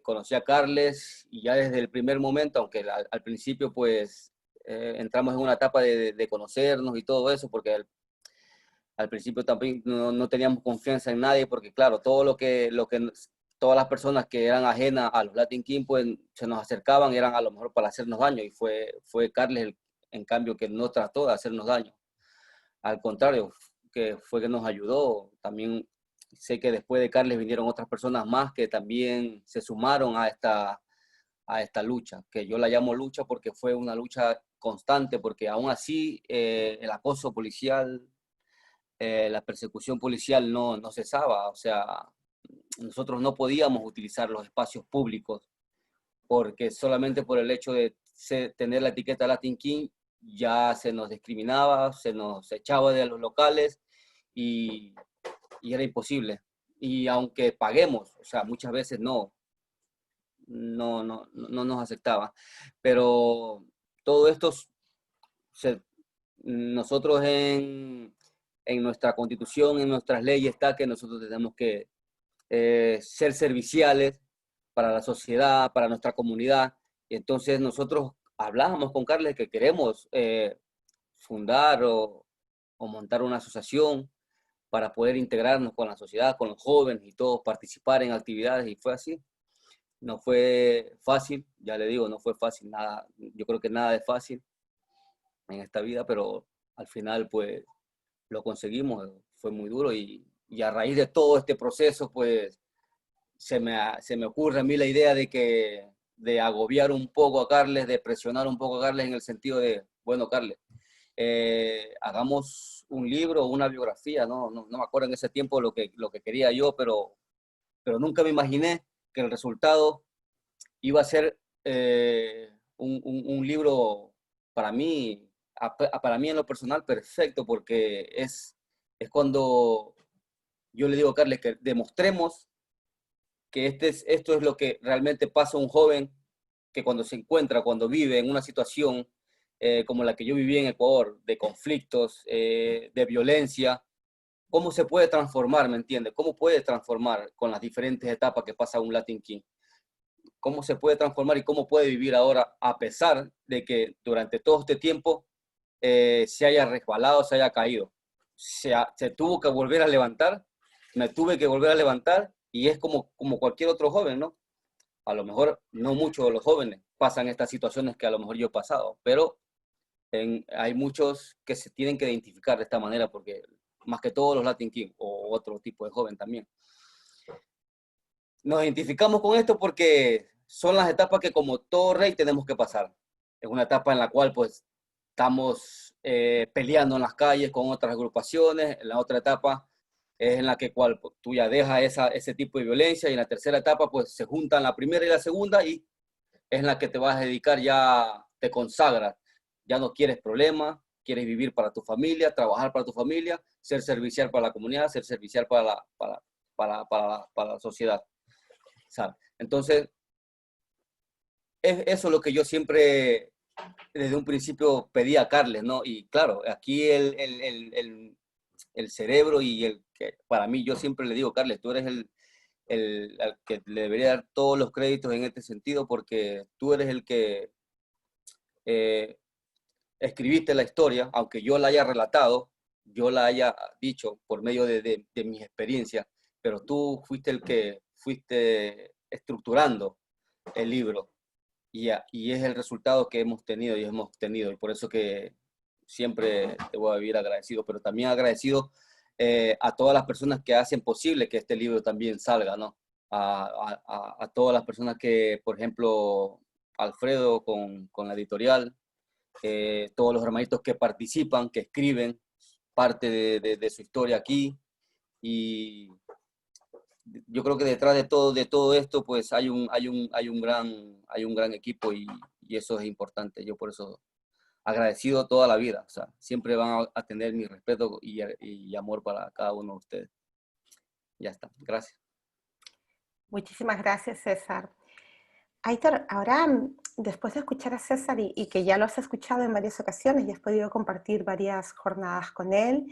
Conocí a Carles y ya desde el primer momento, aunque al principio pues entramos en una etapa de conocernos y todo eso, porque al principio también no teníamos confianza en nadie, porque claro, todas las personas que eran ajenas a los Latin Kings pues se nos acercaban, eran a lo mejor para hacernos daño, y fue Carles en cambio que no trató de hacernos daño. Al contrario, que fue que nos ayudó. También sé que después de Carles vinieron otras personas más que también se sumaron a esta lucha, que yo la llamo lucha porque fue una lucha constante, porque aún así el acoso policial, la persecución policial no cesaba. O sea, nosotros no podíamos utilizar los espacios públicos porque solamente por el hecho de tener la etiqueta Latin King ya se nos discriminaba, se nos echaba de los locales y era imposible. Y aunque paguemos, o sea, muchas veces no nos aceptaba. Pero todo esto, nosotros en nuestra constitución, en nuestras leyes está que nosotros tenemos que ser serviciales para la sociedad, para nuestra comunidad. Y entonces nosotros hablábamos con Carles que queremos fundar o montar una asociación para poder integrarnos con la sociedad, con los jóvenes y todos participar en actividades, y fue así. No fue fácil, ya le digo, no fue fácil, nada, yo creo que nada es fácil en esta vida, pero al final pues lo conseguimos, fue muy duro, y a raíz de todo este proceso pues se me ocurre a mí la idea de agobiar un poco a Carles, de presionar un poco a Carles en el sentido de, bueno, Carles, hagamos un libro o una biografía, no me acuerdo en ese tiempo lo que quería yo, pero nunca me imaginé que el resultado iba a ser un libro para mí, para mí en lo personal perfecto, porque es cuando yo le digo a Carles que demostremos que esto es lo que realmente pasa a un joven que cuando vive en una situación como la que yo viví en Ecuador, de conflictos, de violencia, cómo se puede transformar, ¿me entiendes? ¿Cómo puede transformar con las diferentes etapas que pasa un Latin King? ¿Cómo se puede transformar y cómo puede vivir ahora a pesar de que durante todo este tiempo se haya resbalado, se haya caído? Se tuvo que volver a levantar, me tuve que volver a levantar, y es como cualquier otro joven, ¿no? A lo mejor no muchos de los jóvenes pasan estas situaciones que a lo mejor yo he pasado, pero hay muchos que se tienen que identificar de esta manera, porque más que todos los Latin King o otro tipo de joven también. Nos identificamos con esto porque son las etapas que como todo rey tenemos que pasar. Es una etapa en la cual pues estamos peleando en las calles con otras agrupaciones. En la otra etapa es en la que tú ya dejas ese tipo de violencia, y en la tercera etapa pues se juntan la primera y la segunda, y es en la que te vas a dedicar, ya te consagras, ya no quieres problemas, quieres vivir para tu familia, trabajar para tu familia, ser servicial para la comunidad, ser servicial para la sociedad, ¿sabes? Entonces, eso es lo que yo siempre, desde un principio, pedí a Carles, ¿no? Y claro, aquí el cerebro y que para mí, yo siempre le digo, Carles, tú eres al que le debería dar todos los créditos en este sentido, porque tú eres el que escribiste la historia, aunque yo la haya relatado, yo la haya dicho por medio de mis experiencias, pero tú fuiste el que fuiste estructurando el libro, y es el resultado que hemos tenido y por eso que siempre te voy a vivir agradecido, pero también agradecido a todas las personas que hacen posible que este libro también salga, ¿no? A todas las personas que, por ejemplo, Alfredo con la editorial, todos los hermanitos que participan, que escriben parte de su historia aquí, y yo creo que detrás de todo esto pues hay un gran equipo, y eso es importante. Yo por eso agradecido toda la vida, o sea, siempre van a tener mi respeto y amor para cada uno de ustedes. Ya está, gracias. Muchísimas gracias, César. Aitor, ahora, después de escuchar a César y que ya lo has escuchado en varias ocasiones y has podido compartir varias jornadas con él,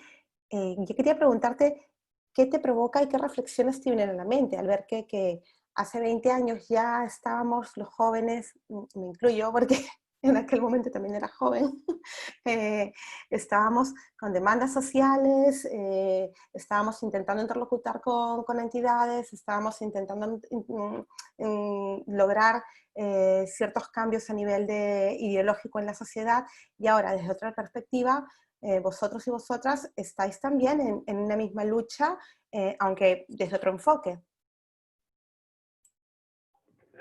yo quería preguntarte qué te provoca y qué reflexiones te vienen a la mente al ver que hace 20 años ya estábamos los jóvenes, me incluyo porque en aquel momento también era joven, estábamos con demandas sociales, estábamos intentando interlocutar con entidades, estábamos intentando lograr ciertos cambios a nivel ideológico en la sociedad, y ahora desde otra perspectiva, vosotros y vosotras estáis también en una misma lucha, aunque desde otro enfoque.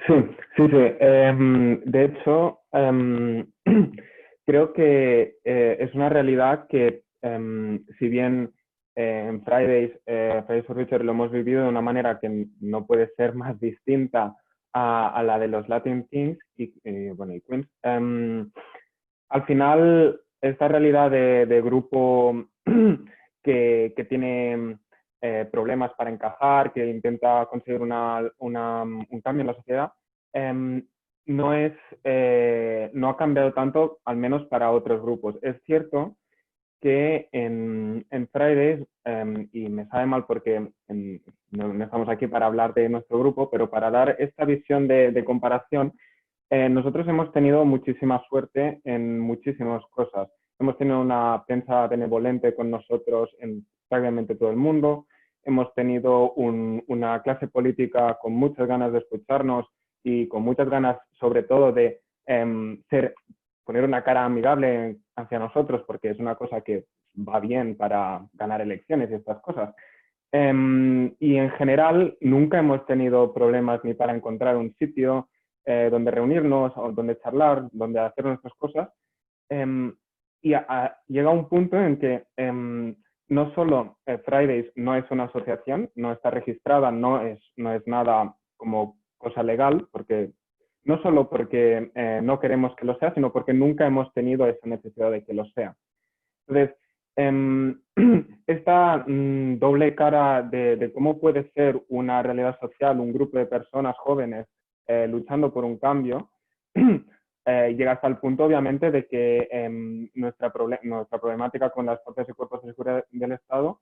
Sí, sí, sí. De hecho, creo que es una realidad que, si bien en Fridays for Future lo hemos vivido de una manera que no puede ser más distinta a la de los Latin Kings bueno, y Queens, al final esta realidad de grupo que tiene problemas para encajar, que intenta conseguir un cambio en la sociedad, no ha cambiado tanto, al menos para otros grupos. Es cierto que en Fridays, y me sabe mal porque no estamos aquí para hablar de nuestro grupo, pero para dar esta visión de comparación, nosotros hemos tenido muchísima suerte en muchísimas cosas. Hemos tenido una prensa benevolente con nosotros en prácticamente todo el mundo. Hemos tenido una clase política con muchas ganas de escucharnos y con muchas ganas, sobre todo, de poner una cara amigable hacia nosotros, porque es una cosa que va bien para ganar elecciones y estas cosas. Y en general nunca hemos tenido problemas ni para encontrar un sitio donde reunirnos, o donde charlar, donde hacer nuestras cosas. Y llega un punto en que no solo Fridays no es una asociación, no está registrada, no es nada como cosa legal, porque no solo porque no queremos que lo sea, sino porque nunca hemos tenido esa necesidad de que lo sea. Entonces, esta doble cara de cómo puede ser una realidad social, un grupo de personas jóvenes luchando por un cambio, llega hasta el punto, obviamente, de que nuestra problemática con las fuerzas y cuerpos de seguridad del Estado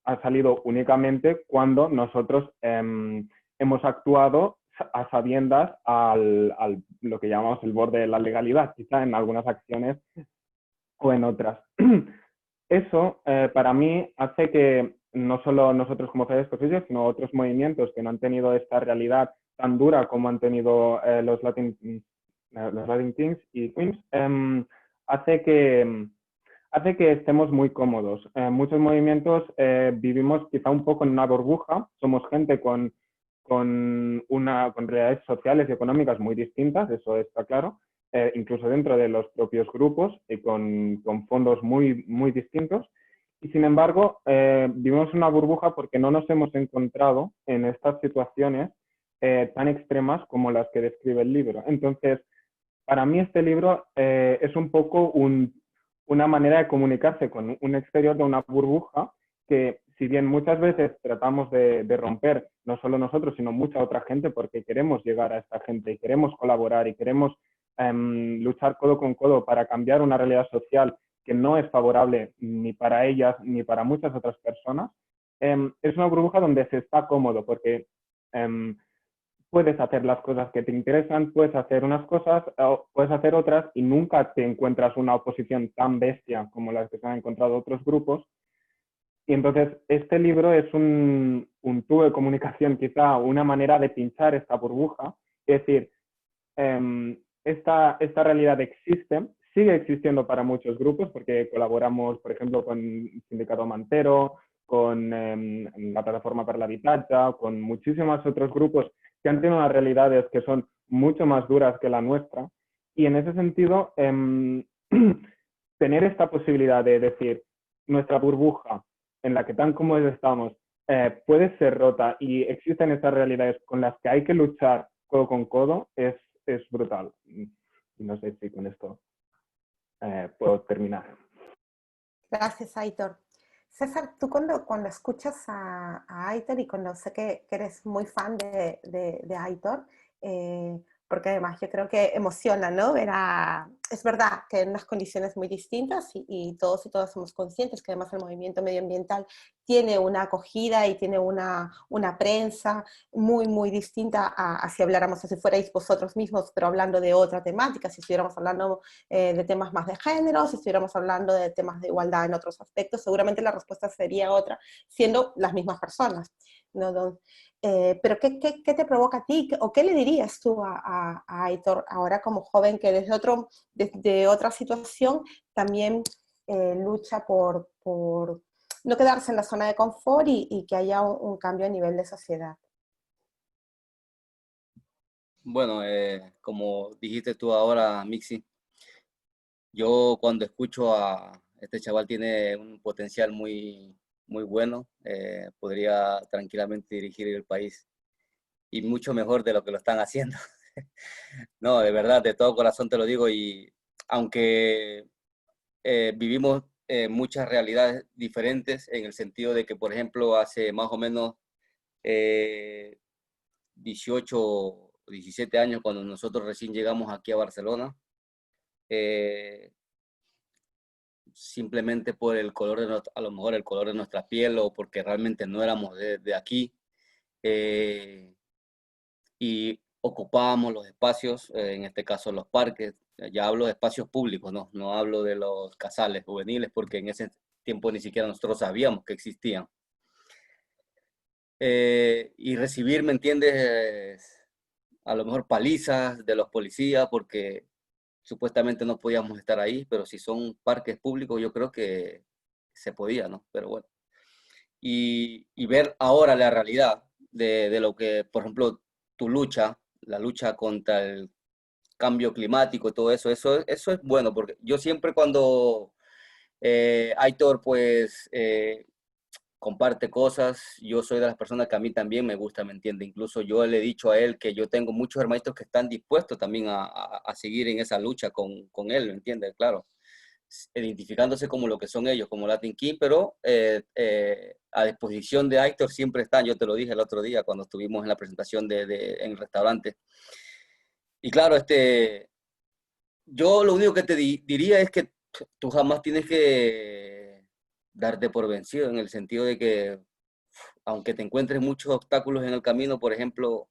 ha salido únicamente cuando nosotros hemos actuado a sabiendas al lo que llamamos el borde de la legalidad, quizá en algunas acciones o en otras. Eso, para mí, hace que no solo nosotros como Fridays for Future, sino otros movimientos que no han tenido esta realidad tan dura como han tenido los Latin Kings y Queens, hace que estemos muy cómodos. Muchos movimientos vivimos quizá un poco en una burbuja, somos gente con realidades sociales y económicas muy distintas, eso está claro, incluso dentro de los propios grupos y con fondos muy, muy distintos. Y sin embargo, vivimos una burbuja porque no nos hemos encontrado en estas situaciones tan extremas como las que describe el libro. Entonces, para mí este libro es un poco una manera de comunicarse con un exterior de una burbuja que, si bien muchas veces tratamos de romper, no solo nosotros, sino mucha otra gente, porque queremos llegar a esta gente y queremos colaborar y queremos luchar codo con codo para cambiar una realidad social que no es favorable ni para ellas ni para muchas otras personas, es una burbuja donde se está cómodo, porque puedes hacer las cosas que te interesan, puedes hacer unas cosas, puedes hacer otras, y nunca te encuentras una oposición tan bestia como las que se han encontrado otros grupos. Y entonces este libro es un tubo de comunicación, quizá una manera de pinchar esta burbuja. Es decir, esta realidad existe, sigue existiendo para muchos grupos, porque colaboramos, por ejemplo, con Sindicato Mantero, con la Plataforma per l'Habitatge, con muchísimos otros grupos que han tenido unas realidades que son mucho más duras que la nuestra. Y en ese sentido, tener esta posibilidad de decir, nuestra burbuja en la que tan cómodos estamos puede ser rota y existen estas realidades con las que hay que luchar codo con codo, es brutal. No sé si con esto puedo terminar. Gracias, Aitor. César, tú cuando escuchas a Aitor y cuando sé que eres muy fan de Aitor, porque además yo creo que emociona, ¿no? Es verdad que en unas condiciones muy distintas y todos y todas somos conscientes que además el movimiento medioambiental tiene una acogida y tiene una prensa muy, muy distinta a si habláramos, si fuerais vosotros mismos, pero hablando de otra temática, si estuviéramos hablando de temas más de género, si estuviéramos hablando de temas de igualdad en otros aspectos, seguramente la respuesta sería otra, siendo las mismas personas, ¿no? Pero ¿qué te provoca a ti? ¿O qué le dirías tú a Aitor ahora como joven que desde otra situación también lucha por no quedarse en la zona de confort y que haya un cambio a nivel de sociedad? Bueno, como dijiste tú ahora, Mixi, yo cuando escucho a este chaval tiene un potencial muy, muy bueno, podría tranquilamente dirigir el país y mucho mejor de lo que lo están haciendo. No, de verdad, de todo corazón te lo digo y aunque vivimos muchas realidades diferentes en el sentido de que, por ejemplo, hace más o menos 18 o 17 años, cuando nosotros recién llegamos aquí a Barcelona, eh, simplemente por el color a lo mejor el color de nuestra piel o porque realmente no éramos de aquí, eh, y ocupábamos los espacios, en este caso los parques. Ya hablo de espacios públicos, no hablo de los casales juveniles, porque en ese tiempo ni siquiera nosotros sabíamos que existían. Y recibir, ¿me entiendes? A lo mejor palizas de los policías, porque supuestamente no podíamos estar ahí, pero si son parques públicos, yo creo que se podía, ¿no? Pero bueno. Y ver ahora la realidad de lo que, por ejemplo, tu lucha, la lucha contra el cambio climático y todo eso, eso es bueno, porque yo siempre cuando Aitor pues comparte cosas, yo soy de las personas que a mí también me gusta, ¿me entiende? Incluso yo le he dicho a él que yo tengo muchos hermanitos que están dispuestos también a seguir en esa lucha con él, ¿me entiende? Claro, identificándose como lo que son ellos, como Latin King, pero a disposición de Aitor siempre están, yo te lo dije el otro día cuando estuvimos en la presentación en el restaurante. Y claro, yo lo único que te diría es que tú jamás tienes que darte por vencido, en el sentido de que aunque te encuentres muchos obstáculos en el camino, por ejemplo,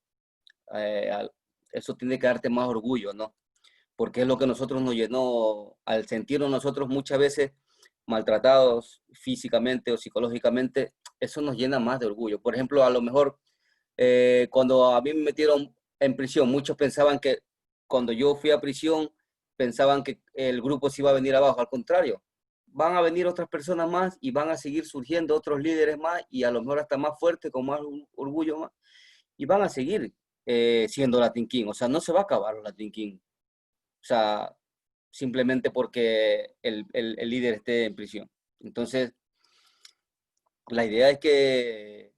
eh, eso tiene que darte más orgullo, ¿no? Porque es lo que nosotros nos llenó, al sentirnos nosotros muchas veces maltratados físicamente o psicológicamente, eso nos llena más de orgullo. Por ejemplo, a lo mejor cuando a mí me metieron en prisión, muchos pensaban que cuando yo fui a prisión, pensaban que el grupo se iba a venir abajo. Al contrario, van a venir otras personas más y van a seguir surgiendo otros líderes más y a lo mejor hasta más fuertes, con más orgullo más, y van a seguir siendo Latin King. O sea, no se va a acabar los Latin King. O sea, simplemente porque el líder esté en prisión. Entonces, la idea es que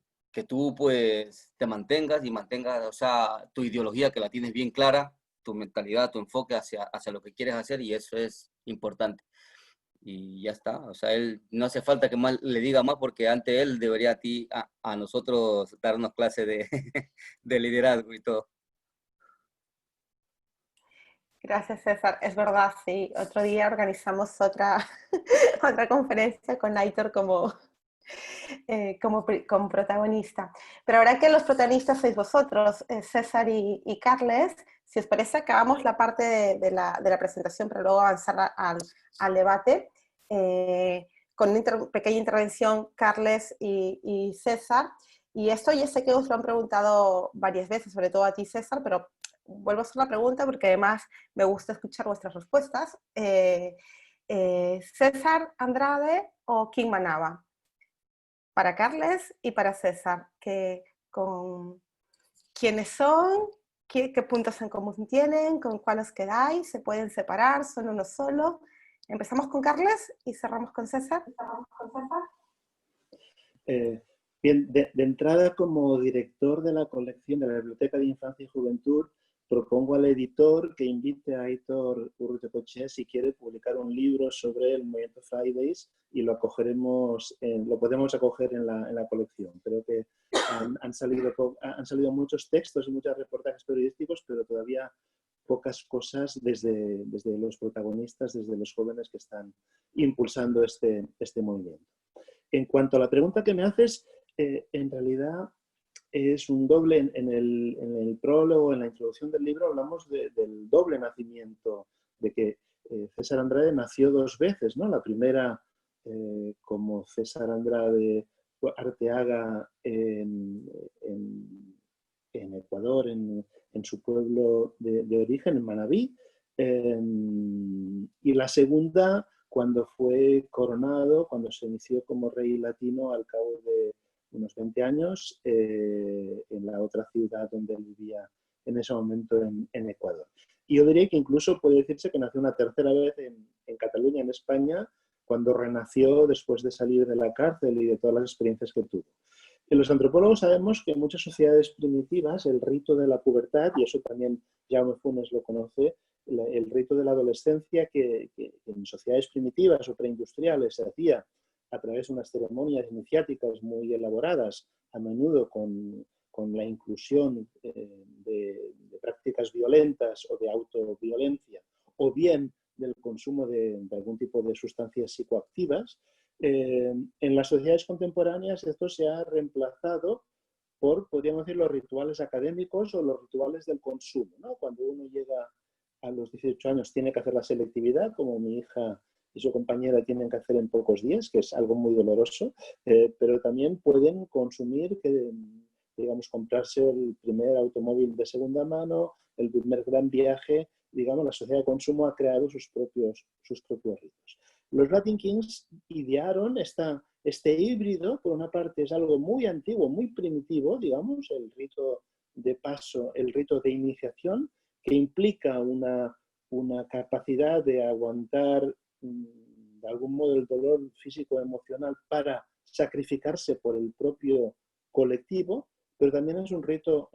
tú pues te mantengas y mantengas, o sea, tu ideología que la tienes bien clara, tu mentalidad, tu enfoque hacia lo que quieres hacer y eso es importante. Y ya está, o sea, él no hace falta que más le diga más porque ante él debería a nosotros darnos clase de, de liderazgo y todo. Gracias, César. Es verdad, sí. Otro día organizamos otra, otra conferencia con Aitor como protagonista. Pero ahora que los protagonistas sois vosotros, César y Carles, si os parece, acabamos la parte de la presentación para luego avanzar al debate. Con una pequeña intervención, Carles y César. Y esto ya sé que os lo han preguntado varias veces, sobre todo a ti, César, pero vuelvo a hacer la pregunta porque además me gusta escuchar vuestras respuestas. ¿César Andrade o King Manaba? Para Carles y para César, con quiénes son, qué puntos en común tienen, con cuál os quedáis, se pueden separar, son uno solo. Empezamos con Carles y cerramos con César. Bien, de entrada, como director de la colección de la Biblioteca de Infancia y Juventud, propongo al editor que invite a Aitor Urruticoechea si quiere publicar un libro sobre el movimiento Fridays y lo acogeremos, lo podemos acoger en la colección. Creo que han salido muchos textos y muchos reportajes periodísticos, pero todavía pocas cosas desde los protagonistas, desde los jóvenes que están impulsando este movimiento. En cuanto a la pregunta que me haces, en realidad es un doble. En el prólogo, en la introducción del libro, hablamos del doble nacimiento, de que César Andrade nació 2 veces, ¿no? La primera como César Andrade Arteaga en Ecuador, en su pueblo de origen, en Manabí, y la segunda cuando fue coronado, cuando se inició como rey latino al cabo de unos 20 años en la otra ciudad donde él vivía en ese momento en Ecuador. Y yo diría que incluso puede decirse que nació una tercera vez en Cataluña, en España, cuando renació después de salir de la cárcel y de todas las experiencias que tuvo. Los antropólogos sabemos que en muchas sociedades primitivas el rito de la pubertad, y eso también Jaume Funes lo conoce, el rito de la adolescencia que en sociedades primitivas o preindustriales se hacía a través de unas ceremonias iniciáticas muy elaboradas, a menudo con la inclusión de prácticas violentas o de autoviolencia, o bien del consumo de algún tipo de sustancias psicoactivas. En las sociedades contemporáneas esto se ha reemplazado por, podríamos decir, los rituales académicos o los rituales del consumo, ¿no? Cuando uno llega a los 18 años tiene que hacer la selectividad, como mi hija y su compañera tienen que hacer en pocos días, que es algo muy doloroso, pero también pueden consumir, digamos, comprarse el primer automóvil de segunda mano, el primer gran viaje. Digamos, la sociedad de consumo ha creado sus propios ritos. Los Latin Kings idearon este híbrido. Por una parte es algo muy antiguo, muy primitivo, digamos, el rito de paso, el rito de iniciación, que implica una capacidad de aguantar de algún modo el dolor físico o emocional para sacrificarse por el propio colectivo, pero también es un rito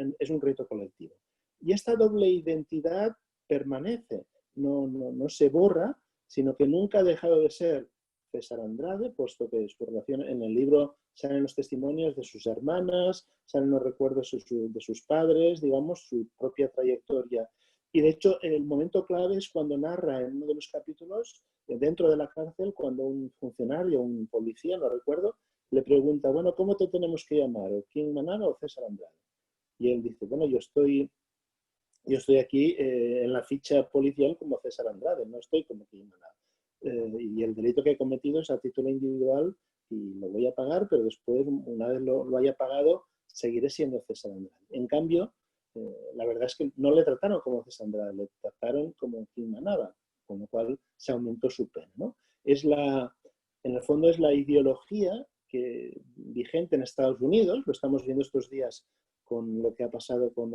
colectivo. Y esta doble identidad permanece, no se borra, sino que nunca ha dejado de ser César Andrade, puesto que su relación en el libro salen los testimonios de sus hermanas, salen los recuerdos de sus padres, digamos, su propia trayectoria. Y de hecho, el momento clave es cuando narra en uno de los capítulos, dentro de la cárcel, cuando un funcionario, un policía, no recuerdo, le pregunta, bueno, ¿cómo te tenemos que llamar? ¿O King Manana o César Andrade? Y él dice, bueno, yo estoy aquí en la ficha policial como César Andrade, no estoy como King Manana. Y el delito que he cometido es a título individual y lo voy a pagar, pero después, una vez lo haya pagado, seguiré siendo César Andrade. En cambio, la verdad es que no le trataron como César Andrade, le trataron como King Manaba, con lo cual se aumentó su pena, ¿no? En el fondo es la ideología vigente en Estados Unidos, lo estamos viendo estos días con lo que ha pasado con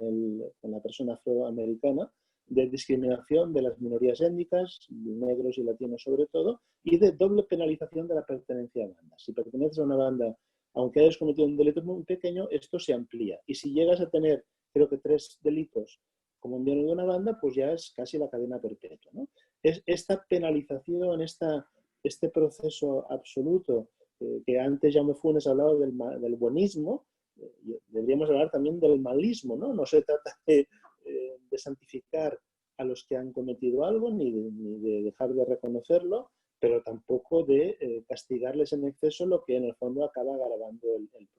la persona afroamericana, de discriminación de las minorías étnicas, negros y latinos sobre todo, y de doble penalización de la pertenencia a bandas. Si perteneces a una banda, aunque hayas cometido un delito muy pequeño, esto se amplía. Y si llegas a tener, creo que 3 delitos como miembro de una banda, pues ya es casi la cadena perpetua, ¿no? Es esta penalización, este proceso absoluto, que antes Jaume Funes hablaba del buenismo, deberíamos hablar también del malismo, ¿no? No se trata de santificar a los que han cometido algo, ni de dejar de reconocerlo, pero tampoco de castigarles en exceso, lo que en el fondo acaba agravando el problema.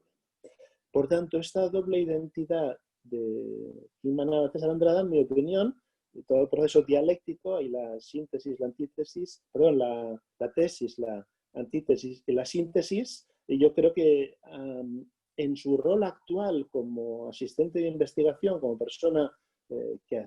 Por tanto, esta doble identidad de King Manaba César Andrade, en mi opinión, todo el proceso dialéctico y la síntesis, la antítesis, perdón, la tesis, la antítesis y la síntesis, y yo creo que en su rol actual como asistente de investigación, como persona que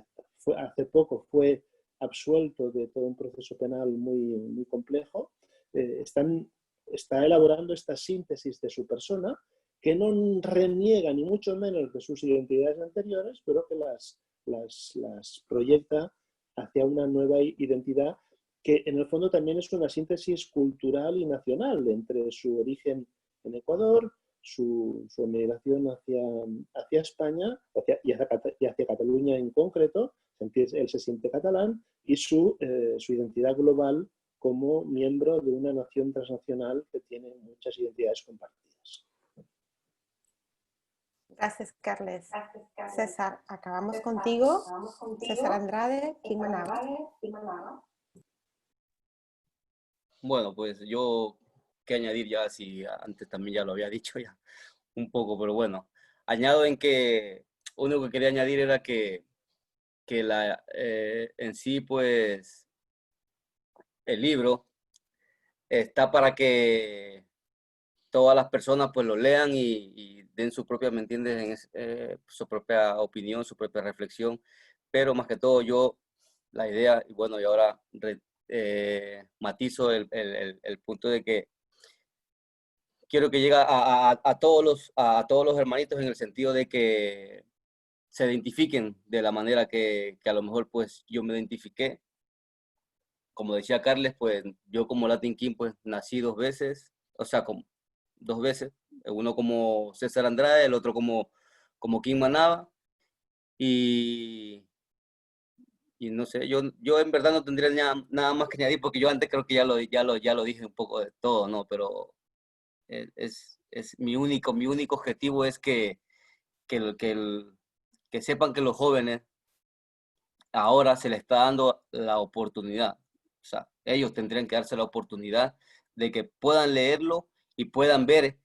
hace poco fue absuelto de todo un proceso penal muy complejo, está elaborando esta síntesis de su persona, que no reniega ni mucho menos de sus identidades anteriores, pero que las proyecta hacia una nueva identidad que en el fondo también es una síntesis cultural y nacional entre su origen en Ecuador, su emigración hacia España y hacia Cataluña en concreto. Él se siente catalán y su identidad global como miembro de una nación transnacional que tiene muchas identidades compartidas. Gracias, Carles. César, acabamos contigo. César Andrade, Quim Manaba. Bueno, pues yo qué añadir ya, si antes también ya lo había dicho ya un poco, pero bueno, añado en que uno que quería añadir era que en sí, pues, el libro está para que todas las personas pues lo lean y den su propia, ¿me entiendes? Su propia opinión, su propia reflexión, pero más que todo yo, la idea, y bueno, y ahora matizo el punto de que quiero que llegue a todos los hermanitos en el sentido de que se identifiquen de la manera que a lo mejor pues yo me identifiqué. Como decía Carles, pues yo como Latin King pues nací 2 veces, o sea, como 2 veces, uno como César Andrade, el otro como Quim Manaba, y no sé, yo en verdad no tendría nada más que añadir, porque yo antes creo que ya lo dije un poco de todo, ¿no? Pero es mi único objetivo es que sepan que los jóvenes ahora se les está dando la oportunidad. O sea, ellos tendrían que darse la oportunidad de que puedan leerlo y puedan ver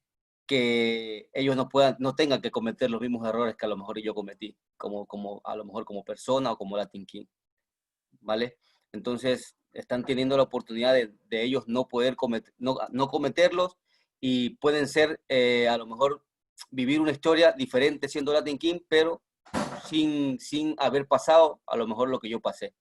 que ellos no tengan que cometer los mismos errores que a lo mejor yo cometí, a lo mejor como persona o como Latin King, ¿vale? Entonces, están teniendo la oportunidad de ellos no poder no cometerlos, y pueden ser, a lo mejor, vivir una historia diferente siendo Latin King, pero sin haber pasado a lo mejor lo que yo pasé.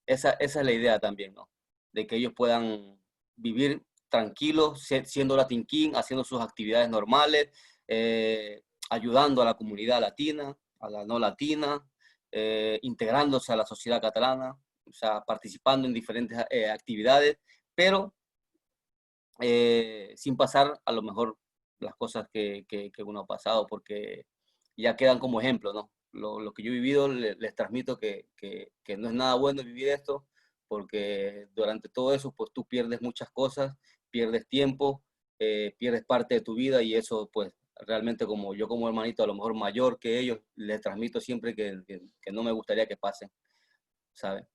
Esa es la idea también, ¿no? De que ellos puedan vivir tranquilos, siendo Latin King, haciendo sus actividades normales, ayudando a la comunidad latina, a la no latina, integrándose a la sociedad catalana, o sea, participando en diferentes actividades, pero sin pasar a lo mejor las cosas que uno ha pasado, porque ya quedan como ejemplo, ¿no? Lo que yo he vivido, les transmito que no es nada bueno vivir esto, porque durante todo eso, pues tú pierdes muchas cosas, pierdes tiempo, pierdes parte de tu vida, y eso, pues, realmente como yo como hermanito, a lo mejor mayor que ellos, les transmito siempre que no me gustaría que pasen, ¿sabes?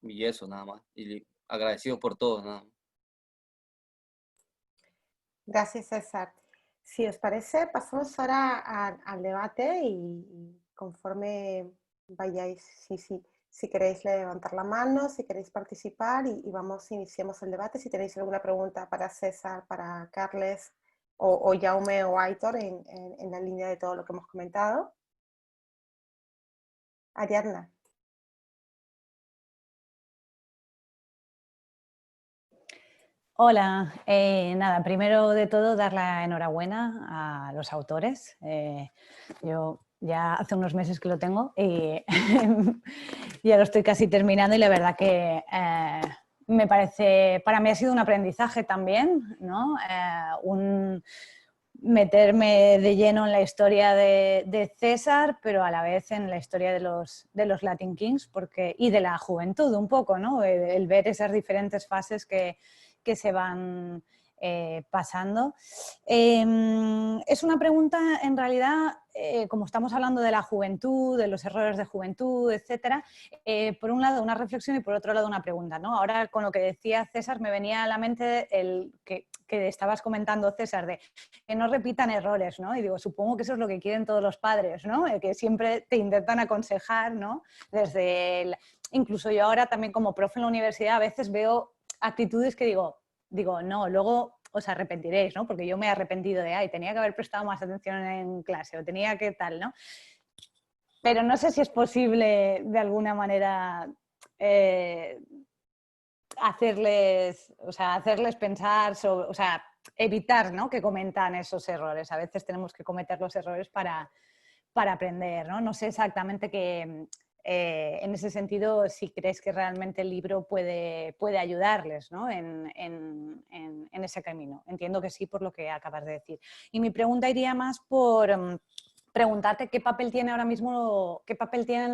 Y eso, nada más. Y agradecido por todo, nada más. Gracias, César. Si os parece, pasamos ahora al debate y conforme vayáis, si queréis levantar la mano, si queréis participar y iniciemos el debate. Si tenéis alguna pregunta para César, para Carles o Jaume o Aitor en la línea de todo lo que hemos comentado. Ariadna. Hola, nada, primero de todo dar la enhorabuena a los autores. Yo ya hace unos meses que lo tengo y ya lo estoy casi terminando, y la verdad que me parece, para mí ha sido un aprendizaje también, ¿no? Meterme de lleno en la historia de César, pero a la vez en la historia de los Latin Kings, y de la juventud un poco, ¿no? El ver esas diferentes fases que se van pasando. Es una pregunta, en realidad, como estamos hablando de la juventud, de los errores de juventud, etcétera, por un lado una reflexión y por otro lado una pregunta, ¿no? Ahora, con lo que decía César, me venía a la mente el que estabas comentando, César, de que no repitan errores, ¿no? Y digo, supongo que eso es lo que quieren todos los padres, ¿no? Que siempre te intentan aconsejar, ¿no? Incluso yo ahora también como profe en la universidad a veces veo actitudes que digo, no, luego os arrepentiréis, ¿no? Porque yo me he arrepentido de, tenía que haber prestado más atención en clase o tenía que tal, ¿no? Pero no sé si es posible de alguna manera hacerles pensar sobre, evitar, ¿no? Que cometan esos errores. A veces tenemos que cometer los errores para aprender, ¿no? No sé exactamente en ese sentido, si crees que realmente el libro puede ayudarles, ¿no? en ese camino. Entiendo que sí, por lo que acabas de decir. Y mi pregunta iría más por preguntarte qué papel tienen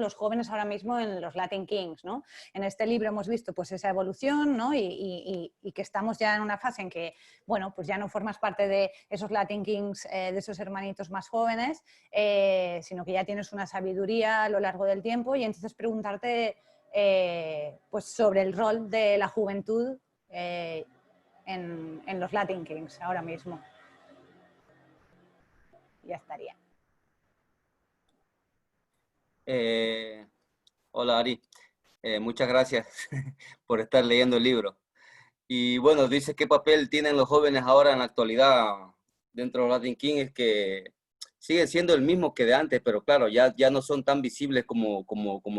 los jóvenes ahora mismo en los Latin Kings, ¿no? En este libro hemos visto pues esa evolución, ¿no? y que estamos ya en una fase en que, bueno, pues ya no formas parte de esos Latin Kings, de esos hermanitos más jóvenes, sino que ya tienes una sabiduría a lo largo del tiempo, y entonces preguntarte pues sobre el rol de la juventud en los Latin Kings ahora mismo. Ya estaría. Hola Ari, muchas gracias por estar leyendo el libro. Y bueno, dice qué papel tienen los jóvenes ahora en la actualidad dentro de los Latin Kings, es que siguen siendo el mismo que de antes, pero claro, ya no son tan visibles como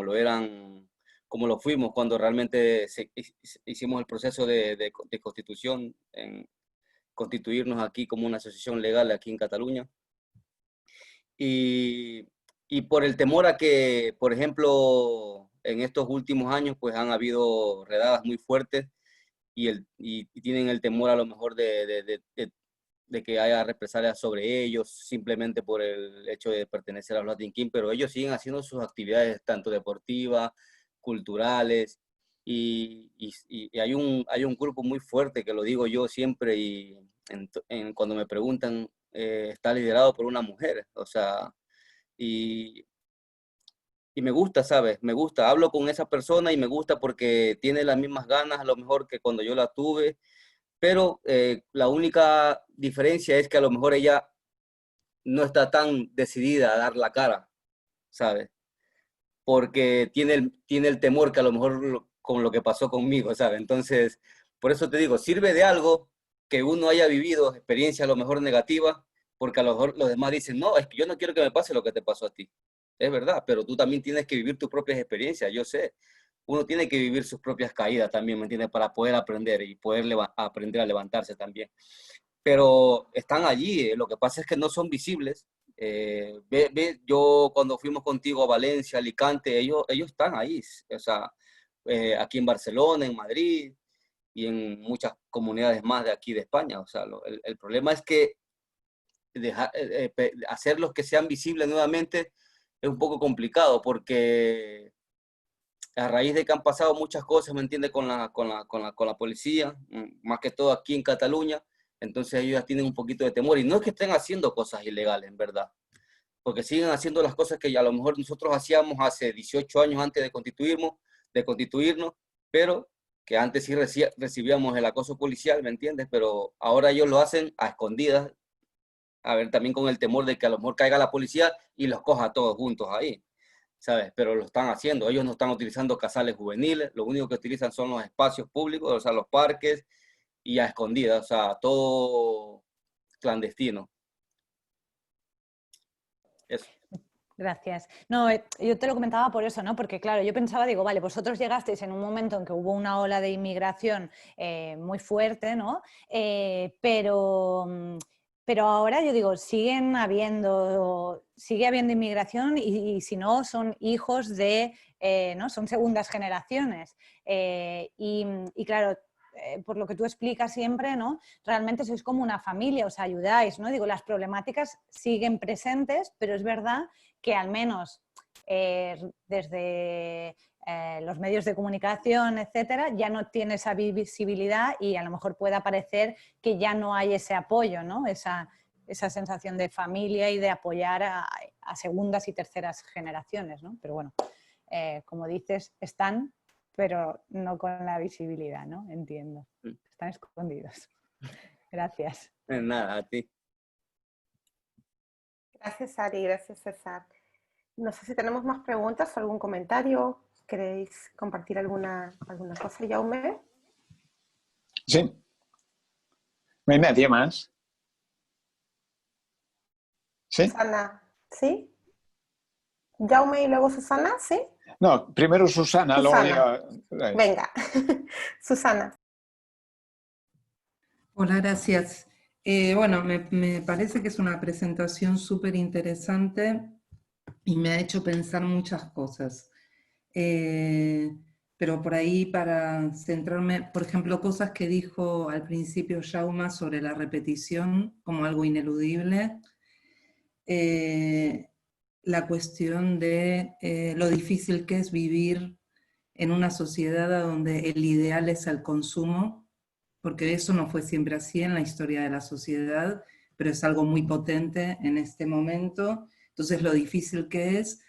lo eran, como lo fuimos cuando realmente hicimos el proceso de constitución, en constituirnos aquí como una asociación legal aquí en Cataluña. Y por el temor a que, por ejemplo, en estos últimos años, pues han habido redadas muy fuertes y tienen el temor a lo mejor de que haya represalias sobre ellos, simplemente por el hecho de pertenecer a los Latin Kings, pero ellos siguen haciendo sus actividades tanto deportivas, culturales, y hay un grupo muy fuerte, que lo digo yo siempre, y cuando me preguntan, está liderado por una mujer, o sea, y me gusta, ¿sabes? Me gusta, hablo con esa persona y me gusta porque tiene las mismas ganas a lo mejor que cuando yo la tuve, pero la única diferencia es que a lo mejor ella no está tan decidida a dar la cara, ¿sabes? Porque tiene el temor que a lo mejor con lo que pasó conmigo, ¿sabes? Entonces, por eso te digo, sirve de algo que uno haya vivido experiencia a lo mejor negativa, porque a lo mejor los demás dicen, no, es que yo no quiero que me pase lo que te pasó a ti. Es verdad, pero tú también tienes que vivir tus propias experiencias, yo sé. Uno tiene que vivir sus propias caídas también, ¿me entiendes? Para poder aprender y poder aprender a levantarse también. Pero están allí, lo que pasa es que no son visibles. Yo cuando fuimos contigo a Valencia, Alicante, ellos están ahí, o sea, aquí en Barcelona, en Madrid y en muchas comunidades más de aquí de España. O sea, el problema es que hacerlos que sean visibles nuevamente es un poco complicado, porque a raíz de que han pasado muchas cosas, ¿me entiendes? Con la policía, más que todo aquí en Cataluña, entonces ellos ya tienen un poquito de temor, y no es que estén haciendo cosas ilegales, en verdad, porque siguen haciendo las cosas que a lo mejor nosotros hacíamos hace 18 años antes de constituirnos, pero que antes sí recibíamos el acoso policial, ¿me entiendes? Pero ahora ellos lo hacen a escondidas, a ver, también con el temor de que a lo mejor caiga la policía y los coja a todos juntos ahí, ¿sabes? Pero lo están haciendo. Ellos no están utilizando casales juveniles, lo único que utilizan son los espacios públicos, o sea, los parques, y a escondidas, o sea, todo clandestino. Eso. Gracias. No, yo te lo comentaba por eso, ¿no? Porque claro, yo pensaba, digo, vale, vosotros llegasteis en un momento en que hubo una ola de inmigración muy fuerte, ¿no? Pero ahora yo digo, sigue habiendo inmigración, y si no, son hijos de, ¿no? Son segundas generaciones. Y claro, por lo que tú explicas siempre, ¿no? Realmente sois como una familia, os ayudáis, ¿no? Digo, las problemáticas siguen presentes, pero es verdad que al menos desde los medios de comunicación, etcétera, ya no tiene esa visibilidad, y a lo mejor puede parecer que ya no hay ese apoyo, ¿no? Esa sensación de familia y de apoyar a segundas y terceras generaciones, ¿no? Pero bueno, como dices, están, pero no con la visibilidad, ¿no? Entiendo. Están escondidos. Gracias. Nada, a ti. Gracias, Ari. Gracias, César. No sé si tenemos más preguntas o algún comentario. ¿Queréis compartir alguna cosa, Jaume? Sí. ¿No hay nadie más? ¿Sí? Susana, ¿sí? Jaume y luego Susana, ¿sí? No, primero Susana. Susana. Luego... Venga, Susana. Hola, gracias. Bueno, me parece que es una presentación súper interesante y me ha hecho pensar muchas cosas. Pero por ahí para centrarme, por ejemplo, cosas que dijo al principio Jauma sobre la repetición como algo ineludible, la cuestión de lo difícil que es vivir en una sociedad donde el ideal es el consumo, porque eso no fue siempre así en la historia de la sociedad, pero es algo muy potente en este momento, entonces lo difícil que es.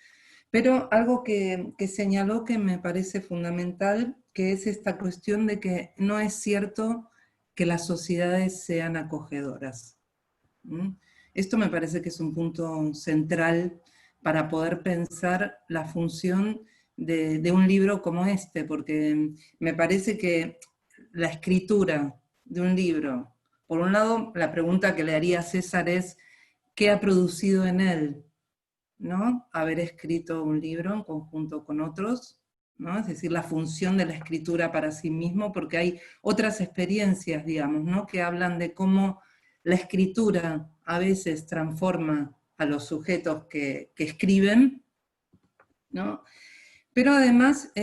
Pero algo que señaló que me parece fundamental, que es esta cuestión de que no es cierto que las sociedades sean acogedoras. Esto me parece que es un punto central para poder pensar la función de un libro como este, porque me parece que la escritura de un libro, por un lado, la pregunta que le haría a César es, ¿qué ha producido en él? ¿No? Haber escrito un libro en conjunto con otros, ¿no? Es decir, la función de la escritura para sí mismo, porque hay otras experiencias, digamos, ¿no? Que hablan de cómo la escritura a veces transforma a los sujetos que escriben, ¿no? Pero además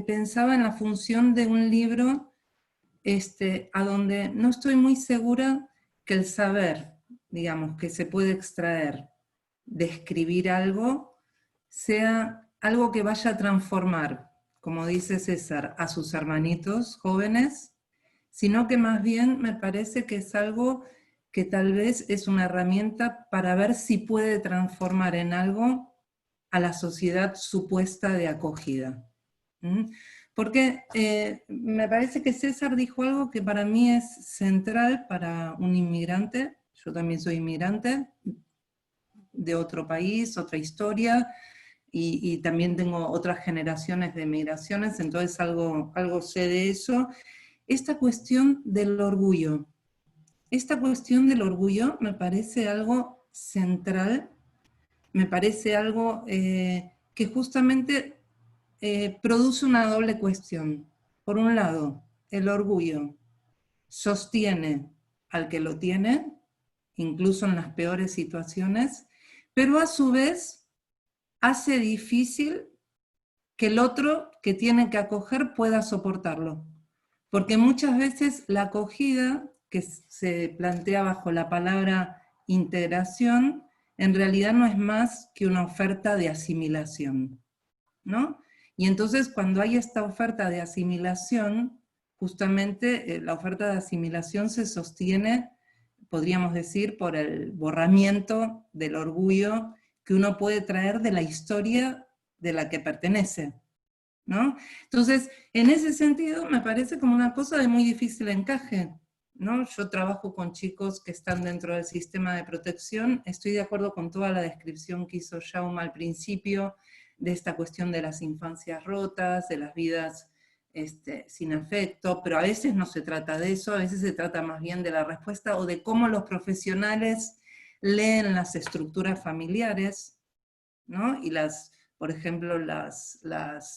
pensaba en la función de un libro a donde no estoy muy segura que el saber, digamos, que se puede extraer de escribir algo, sea algo que vaya a transformar, como dice César, a sus hermanitos jóvenes, sino que más bien me parece que es algo que tal vez es una herramienta para ver si puede transformar en algo a la sociedad supuesta de acogida. Porque me parece que César dijo algo que para mí es central para un inmigrante. Yo también soy inmigrante de otro país, otra historia, y también tengo otras generaciones de migraciones, entonces algo sé de eso. Esta cuestión del orgullo. Esta cuestión del orgullo me parece algo central, me parece algo que justamente produce una doble cuestión. Por un lado, el orgullo sostiene al que lo tiene, incluso en las peores situaciones, pero a su vez hace difícil que el otro que tiene que acoger pueda soportarlo. Porque muchas veces la acogida, que se plantea bajo la palabra integración, en realidad no es más que una oferta de asimilación, ¿no? Y entonces cuando hay esta oferta de asimilación, justamente la oferta de asimilación se sostiene, podríamos decir, por el borramiento del orgullo que uno puede traer de la historia de la que pertenece, ¿no? Entonces, en ese sentido, me parece como una cosa de muy difícil encaje, ¿no? Yo trabajo con chicos que están dentro del sistema de protección, estoy de acuerdo con toda la descripción que hizo Jauma al principio, de esta cuestión de las infancias rotas, de las vidas sin afecto, pero a veces no se trata de eso, a veces se trata más bien de la respuesta o de cómo los profesionales leen las estructuras familiares, ¿no? Y por ejemplo, las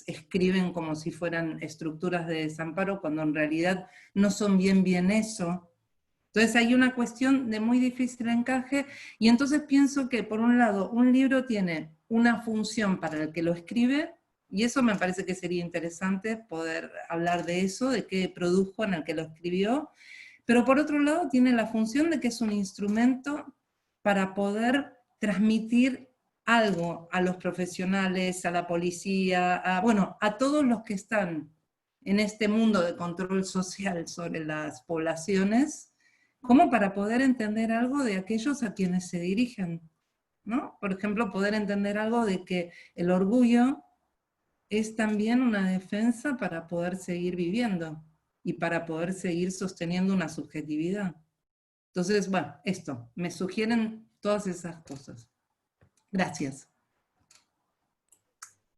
escriben como si fueran estructuras de desamparo, cuando en realidad no son bien eso. Entonces hay una cuestión de muy difícil encaje, y entonces pienso que, por un lado, un libro tiene una función para el que lo escribe, y eso me parece que sería interesante poder hablar de eso, de qué produjo en el que lo escribió, pero por otro lado tiene la función de que es un instrumento para poder transmitir algo a los profesionales, a la policía, a todos los que están en este mundo de control social sobre las poblaciones, como para poder entender algo de aquellos a quienes se dirigen, ¿no? Por ejemplo, poder entender algo de que el orgullo es también una defensa para poder seguir viviendo y para poder seguir sosteniendo una subjetividad. Entonces, bueno, esto, me sugieren todas esas cosas. Gracias.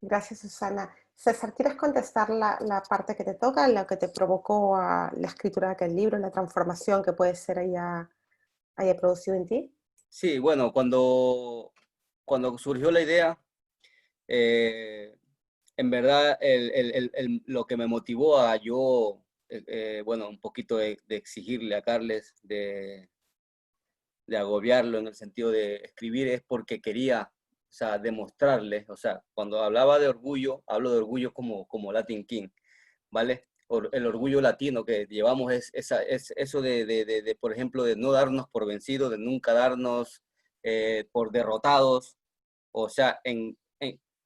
Gracias, Susana. César, ¿quieres contestar la parte que te toca, la que te provocó a la escritura de aquel libro, la transformación que puede ser haya producido en ti? Sí, bueno, cuando surgió la idea, en verdad lo que me motivó a yo, bueno, un poquito de exigirle a Carles, de agobiarlo en el sentido de escribir, es porque quería o sea, demostrarles, o sea, cuando hablaba de orgullo, hablo de orgullo como Latin King, ¿vale? El orgullo latino que llevamos es eso por ejemplo, de no darnos por vencidos, de nunca darnos por derrotados, o sea,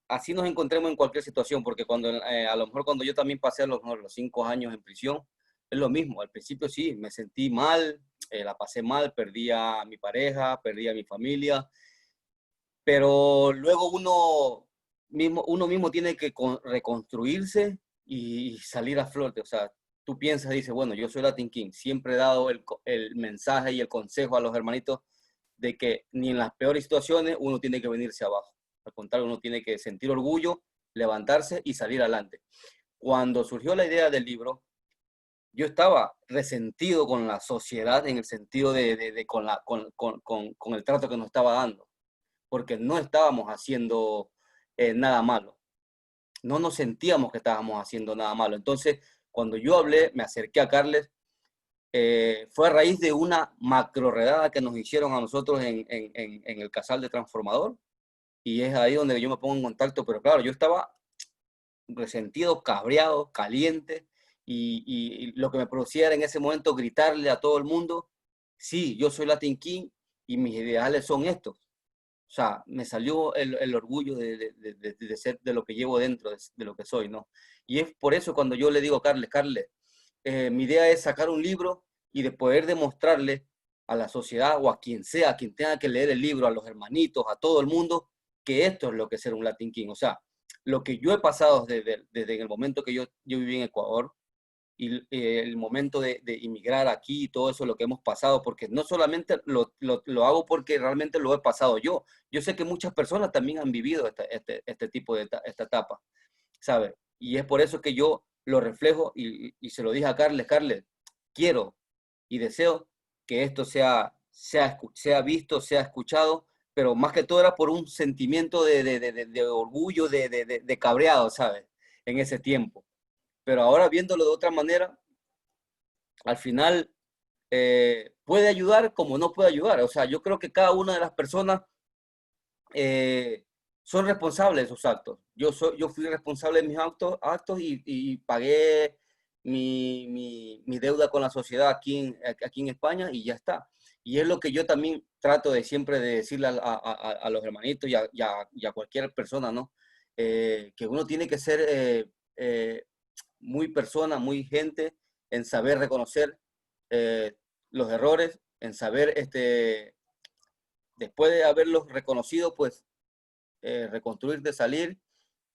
así nos encontremos en cualquier situación, porque a lo mejor cuando yo también pasé los 5 años en prisión, es lo mismo, al principio sí, me sentí mal, la pasé mal, perdí a mi pareja, perdí a mi familia, pero luego uno mismo tiene que reconstruirse y salir a flote. O sea, tú piensas y dices, bueno, yo soy Latin King, siempre he dado el mensaje y el consejo a los hermanitos de que ni en las peores situaciones uno tiene que venirse abajo. Al contrario, uno tiene que sentir orgullo, levantarse y salir adelante. Cuando surgió la idea del libro, yo estaba resentido con la sociedad en el sentido con el trato que nos estaba dando, porque no estábamos haciendo nada malo. No nos sentíamos que estábamos haciendo nada malo. Entonces, cuando yo hablé, me acerqué a Carles, fue a raíz de una macro redada que nos hicieron a nosotros en el Casal de Transformador, y es ahí donde yo me pongo en contacto, pero claro, yo estaba resentido, cabreado, caliente, y lo que me producía era en ese momento gritarle a todo el mundo, sí, yo soy Latin King y mis ideales son estos. O sea, me salió el orgullo de ser de lo que llevo dentro, de lo que soy, ¿no? Y es por eso cuando yo le digo a Carles, mi idea es sacar un libro y de poder demostrarle a la sociedad o a quien sea, a quien tenga que leer el libro, a los hermanitos, a todo el mundo, que esto es lo que es ser un Latin King. O sea, lo que yo he pasado desde el momento que yo viví en Ecuador y el momento de inmigrar aquí y todo eso, lo que hemos pasado, porque no solamente lo hago porque realmente lo he pasado yo. Yo sé que muchas personas también han vivido este tipo de esta etapa, ¿sabes? Y es por eso que yo lo reflejo y se lo dije a Carles, quiero y deseo que esto sea visto, sea escuchado, pero más que todo era por un sentimiento de orgullo, de cabreado, ¿sabes? En ese tiempo. Pero ahora viéndolo de otra manera, al final puede ayudar como no puede ayudar. O sea, yo creo que cada una de las personas son responsables de sus actos. Yo fui responsable de mis actos y pagué mi deuda con la sociedad aquí en España y ya está. Y es lo que yo también trato de siempre de decirle a los hermanitos y a cualquier persona, ¿no? Que uno tiene que ser muy persona, muy gente, en saber reconocer los errores, en saber, después de haberlos reconocido, pues reconstruirte, salir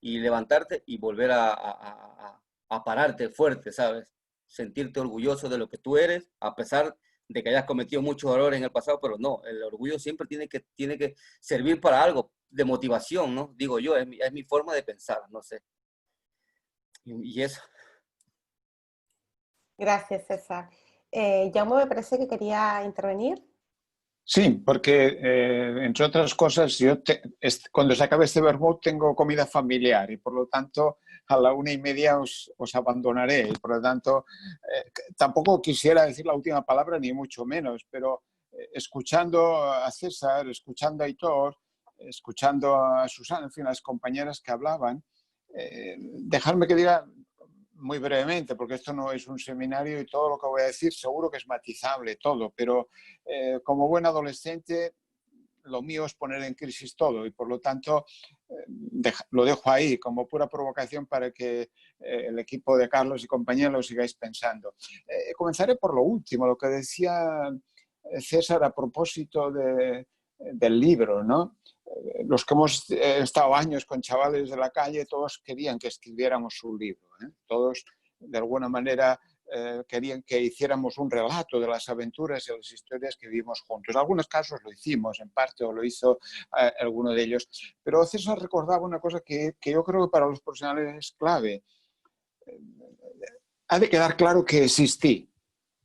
y levantarte y volver a pararte fuerte, ¿sabes? Sentirte orgulloso de lo que tú eres, a pesar de que hayas cometido muchos errores en el pasado, pero no, el orgullo siempre tiene que servir para algo, de motivación, ¿no? Digo yo, es mi forma de pensar, no sé. Y eso. Gracias, César. Jaume, me parece que quería intervenir. Sí, porque entre otras cosas, cuando se acabe este vermut tengo comida familiar y por lo tanto a la 1:30 os abandonaré. Y por lo tanto, tampoco quisiera decir la última palabra, ni mucho menos, pero escuchando a César, escuchando a Aitor, escuchando a Susana, en fin, las compañeras que hablaban, dejarme que diga muy brevemente, porque esto no es un seminario y todo lo que voy a decir seguro que es matizable todo, pero como buen adolescente lo mío es poner en crisis todo y por lo tanto lo dejo ahí como pura provocación para que el equipo de Carlos y compañía lo sigáis pensando. Comenzaré por lo último, lo que decía César a propósito del libro, ¿no? Los que hemos estado años con chavales de la calle, todos querían que escribiéramos un libro, ¿eh? Todos, de alguna manera, querían que hiciéramos un relato de las aventuras y las historias que vivimos juntos. En algunos casos lo hicimos, en parte, o lo hizo alguno de ellos. Pero César recordaba una cosa que yo creo que para los profesionales es clave. Ha de quedar claro que existí.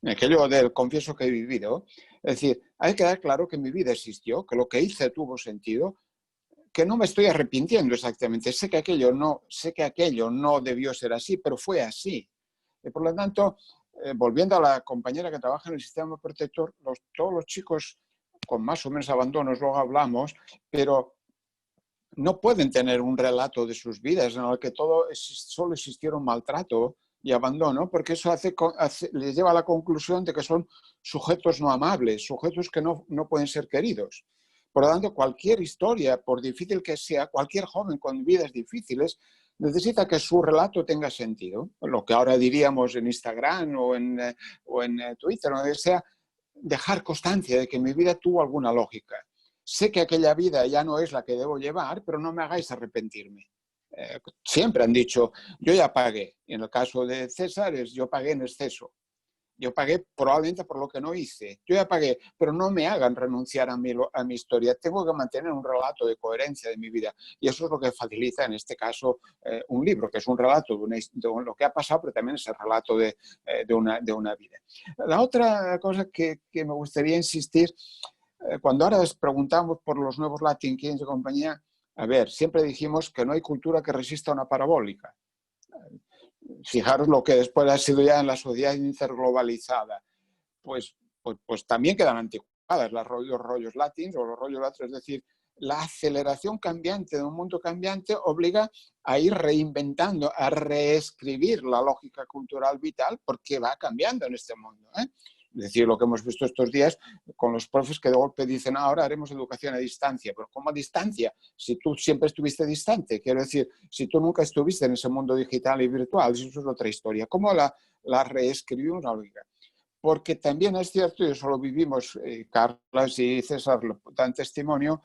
Aquello del confieso que he vivido. Es decir, hay que quedar claro que mi vida existió, que lo que hice tuvo sentido, que no me estoy arrepintiendo exactamente. Sé que aquello no debió ser así, pero fue así. Y por lo tanto, volviendo a la compañera que trabaja en el sistema protector, todos los chicos con más o menos abandonos, luego hablamos, pero no pueden tener un relato de sus vidas en el que solo existieron maltrato y abandono, porque eso les lleva a la conclusión de que son sujetos no amables, sujetos que no pueden ser queridos. Por lo tanto, cualquier historia, por difícil que sea, cualquier joven con vidas difíciles, necesita que su relato tenga sentido. Lo que ahora diríamos en Instagram o en Twitter, o donde sea, dejar constancia de que mi vida tuvo alguna lógica. Sé que aquella vida ya no es la que debo llevar, pero no me hagáis arrepentirme. Siempre han dicho, yo ya pagué. Y en el caso de César es, yo pagué en exceso. Yo pagué probablemente por lo que no hice. Yo ya pagué, pero no me hagan renunciar a mi historia. Tengo que mantener un relato de coherencia de mi vida. Y eso es lo que facilita, en este caso, un libro, que es un relato de lo que ha pasado, pero también es el relato de una vida. La otra cosa que me gustaría insistir, cuando ahora les preguntamos por los nuevos Latin Kings de compañía, a ver, siempre dijimos que no hay cultura que resista una parabólica. Fijaros lo que después ha sido ya en la sociedad interglobalizada. Pues también quedan anticuadas los rollos latins o los rollos latins. Es decir, la aceleración cambiante de un mundo cambiante obliga a ir reinventando, a reescribir la lógica cultural vital porque va cambiando en este mundo, ¿eh? Es decir, lo que hemos visto estos días con los profes que de golpe dicen ahora haremos educación a distancia. Pero ¿cómo a distancia? Si tú siempre estuviste distante. Quiero decir, si tú nunca estuviste en ese mundo digital y virtual, eso es otra historia. ¿Cómo la reescribimos la lógica? Porque también es cierto, y eso lo vivimos, Carlos y César dan testimonio,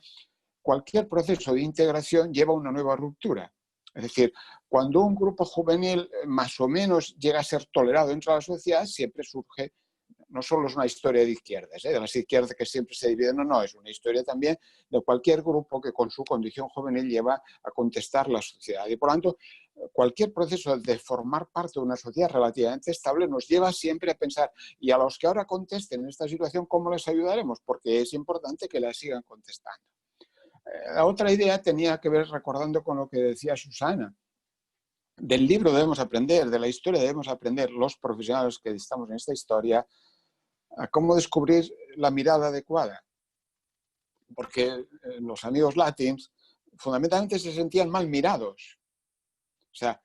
cualquier proceso de integración lleva a una nueva ruptura. Es decir, cuando un grupo juvenil más o menos llega a ser tolerado dentro de la sociedad, siempre surge. No solo es una historia de izquierdas, de las izquierdas que siempre se dividen, no, es una historia también de cualquier grupo que con su condición juvenil lleva a contestar la sociedad. Y por lo tanto, cualquier proceso de formar parte de una sociedad relativamente estable nos lleva siempre a pensar, y a los que ahora contesten en esta situación, ¿cómo les ayudaremos? Porque es importante que la sigan contestando. La otra idea tenía que ver, recordando con lo que decía Susana, del libro debemos aprender, de la historia debemos aprender los profesionales que estamos en esta historia, a cómo descubrir la mirada adecuada. Porque los amigos latins fundamentalmente se sentían mal mirados. O sea,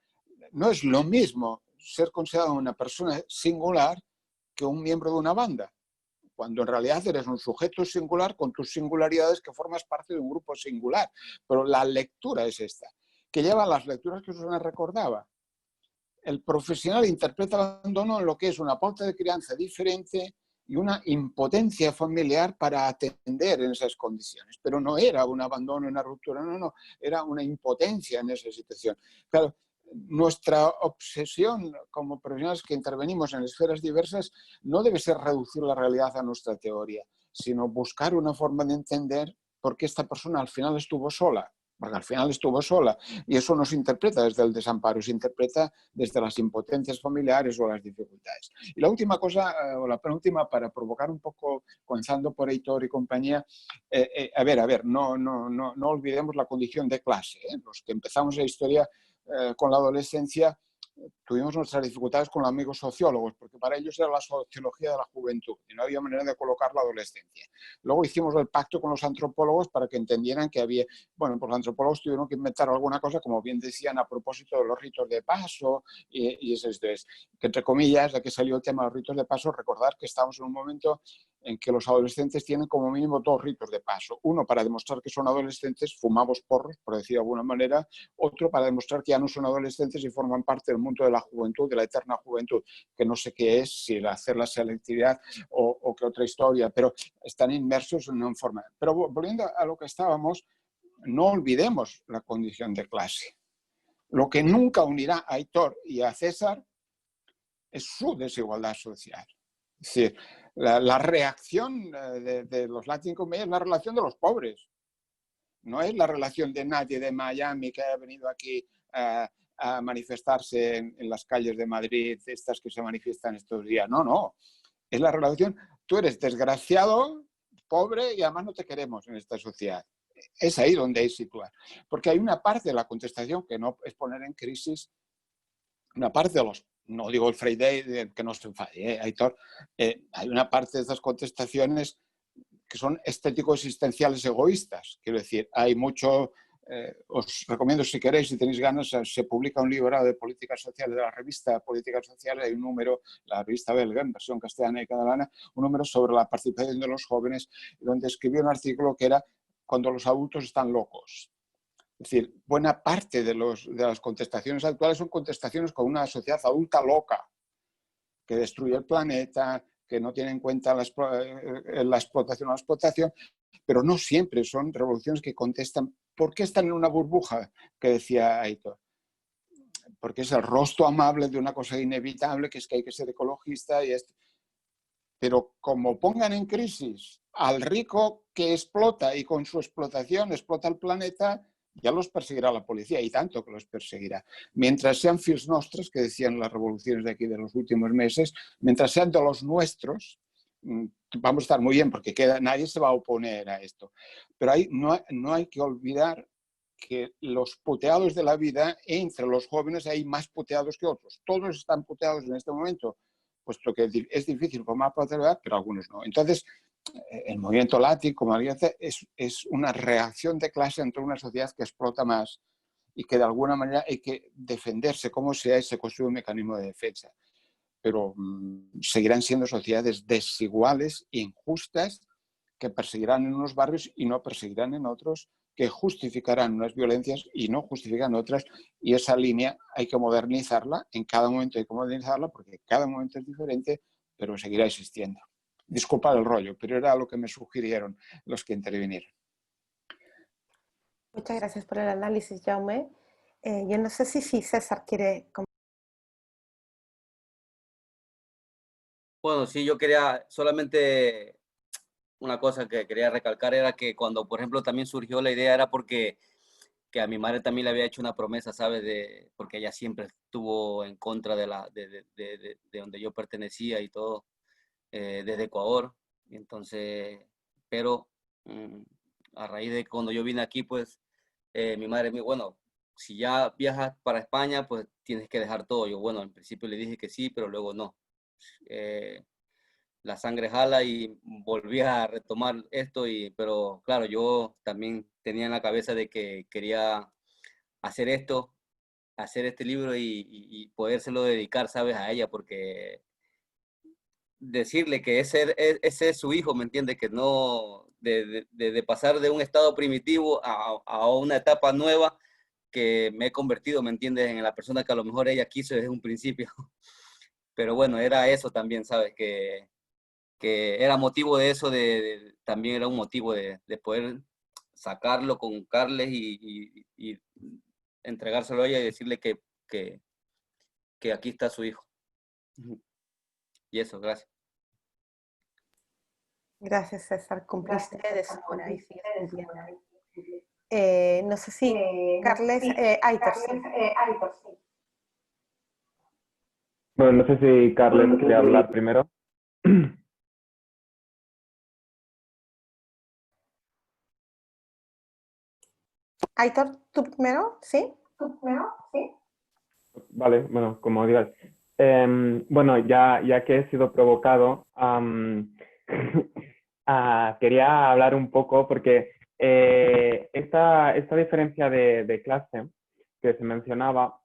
no es lo mismo ser considerado una persona singular que un miembro de una banda, cuando en realidad eres un sujeto singular con tus singularidades que formas parte de un grupo singular. Pero la lectura es esta, que lleva a las lecturas que Susana recordaba. El profesional interpreta el abandono en lo que es una pauta de crianza diferente y una impotencia familiar para atender en esas condiciones. Pero no era un abandono, una ruptura, no, era una impotencia en esa situación. Claro, nuestra obsesión como profesionales que intervenimos en esferas diversas no debe ser reducir la realidad a nuestra teoría, sino buscar una forma de entender por qué esta persona al final estuvo sola. Porque al final estuvo sola y eso no se interpreta desde el desamparo, se interpreta desde las impotencias familiares o las dificultades. Y la última cosa, o la penúltima, para provocar un poco, comenzando por Heitor y compañía, a ver, no olvidemos la condición de clase. Los que empezamos la historia con la adolescencia tuvimos nuestras dificultades con los amigos sociólogos, porque para ellos era la sociología de la juventud y no había manera de colocar la adolescencia. Luego hicimos el pacto con los antropólogos para que entendieran que había, bueno, pues los antropólogos tuvieron que inventar alguna cosa, como bien decían, a propósito de los ritos de paso y eso es, que entre comillas, de que salió el tema de los ritos de paso, recordar que estamos en un momento en que los adolescentes tienen como mínimo 2 ritos de paso. Uno, para demostrar que son adolescentes, fumamos porros, por decir de alguna manera. Otro, para demostrar que ya no son adolescentes y forman parte del mundo de la juventud, de la eterna juventud, que no sé qué es, si hacer la selectividad o qué otra historia, pero están inmersos en una forma. Pero volviendo a lo que estábamos, no olvidemos la condición de clase. Lo que nunca unirá a Heitor y a César es su desigualdad social. Es decir, la reacción de los Latin Comedy es la relación de los pobres. No es la relación de nadie de Miami que ha venido aquí a manifestarse en las calles de Madrid, estas que se manifiestan estos días. No. Es la relación, tú eres desgraciado, pobre y además no te queremos en esta sociedad. Es ahí donde hay que situar. Porque hay una parte de la contestación que no es poner en crisis, una parte de los, no digo el Friday, que no se enfade, Heitor, hay una parte de estas contestaciones que son estético-existenciales egoístas. Quiero decir, hay mucho os recomiendo, si queréis, si tenéis ganas, se publica un libro de políticas sociales de la revista Políticas Sociales, hay un número, la revista belga, en versión castellana y catalana, un número sobre la participación de los jóvenes, donde escribió un artículo que era cuando los adultos están locos. Es decir, buena parte de las contestaciones actuales son contestaciones con una sociedad adulta loca, que destruye el planeta, que no tiene en cuenta la explotación o la explotación, pero no siempre son revoluciones que contestan ¿por qué están en una burbuja? Que decía Aitor. Porque es el rostro amable de una cosa inevitable, que es que hay que ser ecologista y esto. Pero como pongan en crisis al rico que explota y con su explotación explota el planeta, ya los perseguirá la policía, y tanto que los perseguirá. Mientras sean fils nostres, que decían las revoluciones de aquí de los últimos meses, mientras sean de los nuestros, vamos a estar muy bien porque nadie se va a oponer a esto. Pero no hay que olvidar que los puteados de la vida, entre los jóvenes hay más puteados que otros. Todos están puteados en este momento, puesto que es difícil formar parte de la edad, pero algunos no. Entonces, el movimiento Latin, como dice, es una reacción de clase ante una sociedad que explota más y que de alguna manera hay que defenderse como sea y se construye un mecanismo de defensa. Pero seguirán siendo sociedades desiguales, injustas, que perseguirán en unos barrios y no perseguirán en otros, que justificarán unas violencias y no justifican otras, y esa línea hay que modernizarla, en cada momento hay que modernizarla porque cada momento es diferente, pero seguirá existiendo. Disculpad el rollo, pero era lo que me sugirieron los que intervinieron. Muchas gracias por el análisis, Jaume. Yo no sé si César quiere... Bueno, sí, yo quería solamente una cosa que quería recalcar era que cuando, por ejemplo, también surgió la idea era porque que a mi madre también le había hecho una promesa, ¿sabes? Porque ella siempre estuvo en contra de donde yo pertenecía y todo, desde Ecuador. Entonces, pero a raíz de cuando yo vine aquí, pues mi madre me dijo, bueno, si ya viajas para España, pues tienes que dejar todo. Yo, bueno, en principio le dije que sí, pero luego no. La sangre jala y volví a retomar esto, pero claro, yo también tenía en la cabeza de que quería hacer esto, hacer este libro y podérselo dedicar, ¿sabes? A ella, porque decirle que ese es su hijo, ¿me entiende? Que no, de pasar de un estado primitivo a una etapa nueva, que me he convertido, ¿me entiendes? En la persona que a lo mejor ella quiso desde un principio. Pero bueno, era eso también, ¿sabes? Que era motivo de eso, también era un motivo de poder sacarlo con Carles y entregárselo a ella y decirle que aquí está su hijo. Y eso, gracias. Gracias, César. Cumpliste de su hora y sigues cumpliendo. No sé si Carles... Aitor, sí. Bueno, no sé si Carles quiere hablar primero. Aitor, ¿tú primero? ¿Sí? Vale, bueno, como digas. Bueno, ya que he sido provocado, quería hablar un poco porque esta diferencia de clase que se mencionaba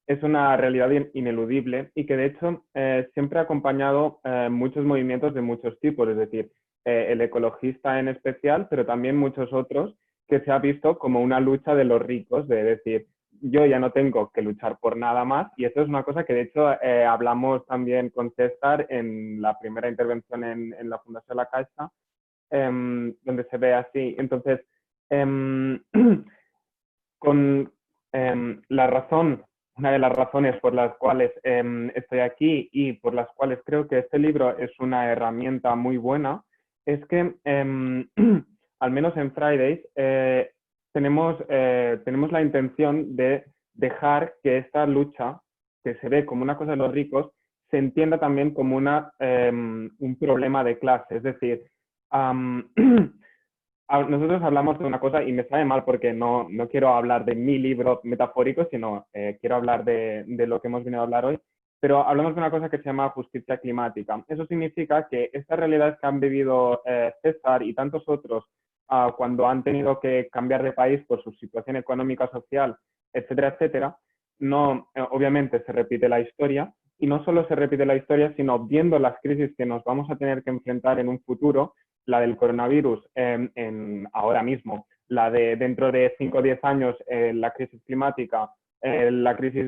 es una realidad ineludible y que de hecho siempre ha acompañado muchos movimientos de muchos tipos, es decir, el ecologista en especial, pero también muchos otros, que se ha visto como una lucha de los ricos, de decir, yo ya no tengo que luchar por nada más, y esto es una cosa que de hecho hablamos también con César en la primera intervención en la Fundación La Caixa, donde se ve así. Entonces, con la razón, una de las razones por las cuales estoy aquí y por las cuales creo que este libro es una herramienta muy buena, es que al menos en Fridays tenemos la intención de dejar que esta lucha, que se ve como una cosa de los ricos, se entienda también como un problema de clase. Es decir, nosotros hablamos de una cosa y me sabe mal porque no quiero hablar de mi libro metafórico, sino quiero hablar de lo que hemos venido a hablar hoy, pero hablamos de una cosa que se llama justicia climática. Eso significa que estas realidades que han vivido César y tantos otros cuando han tenido que cambiar de país por su situación económica, social, etcétera, etcétera, no, obviamente se repite la historia, y no solo se repite la historia, sino viendo las crisis que nos vamos a tener que enfrentar en un futuro, la del coronavirus ahora mismo, la de dentro de 5 o 10 años, la crisis climática, la crisis,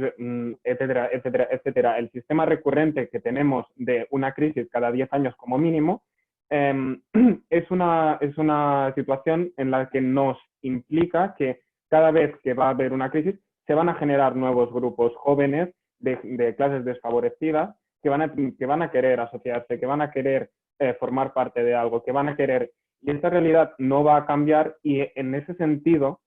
etcétera, etcétera, etcétera, el sistema recurrente que tenemos de una crisis cada 10 años como mínimo, es una situación en la que nos implica que cada vez que va a haber una crisis se van a generar nuevos grupos jóvenes de clases desfavorecidas que van a querer asociarse, que van a querer formar parte de algo, que van a querer... Y esta realidad no va a cambiar, y en ese sentido,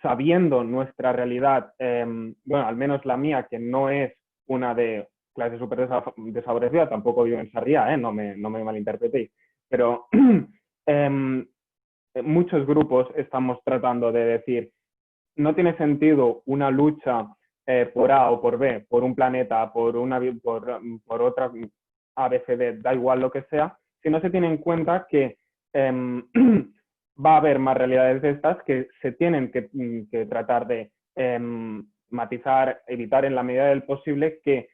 sabiendo nuestra realidad, bueno, al menos la mía, que no es una de clase súper desfavorecida, tampoco vivo en Sarriá, no me malinterpretéis, pero muchos grupos estamos tratando de decir, no tiene sentido una lucha por A o por B, por un planeta, por otra ABCD, da igual lo que sea, si no se tiene en cuenta que va a haber más realidades de estas que se tienen que tratar de matizar, evitar en la medida del posible que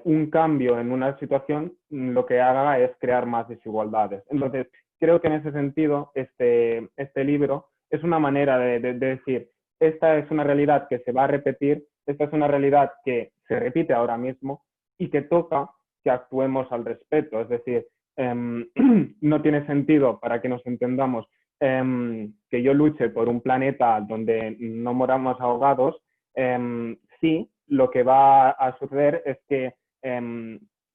un cambio en una situación lo que haga es crear más desigualdades. Entonces, creo que en ese sentido este libro es una manera de decir, esta es una realidad que se va a repetir, esta es una realidad que se repite ahora mismo y que toca que actuemos al respecto. Es decir, no tiene sentido, para que nos entendamos, que yo luche por un planeta donde no moramos ahogados, sí, lo que va a suceder es que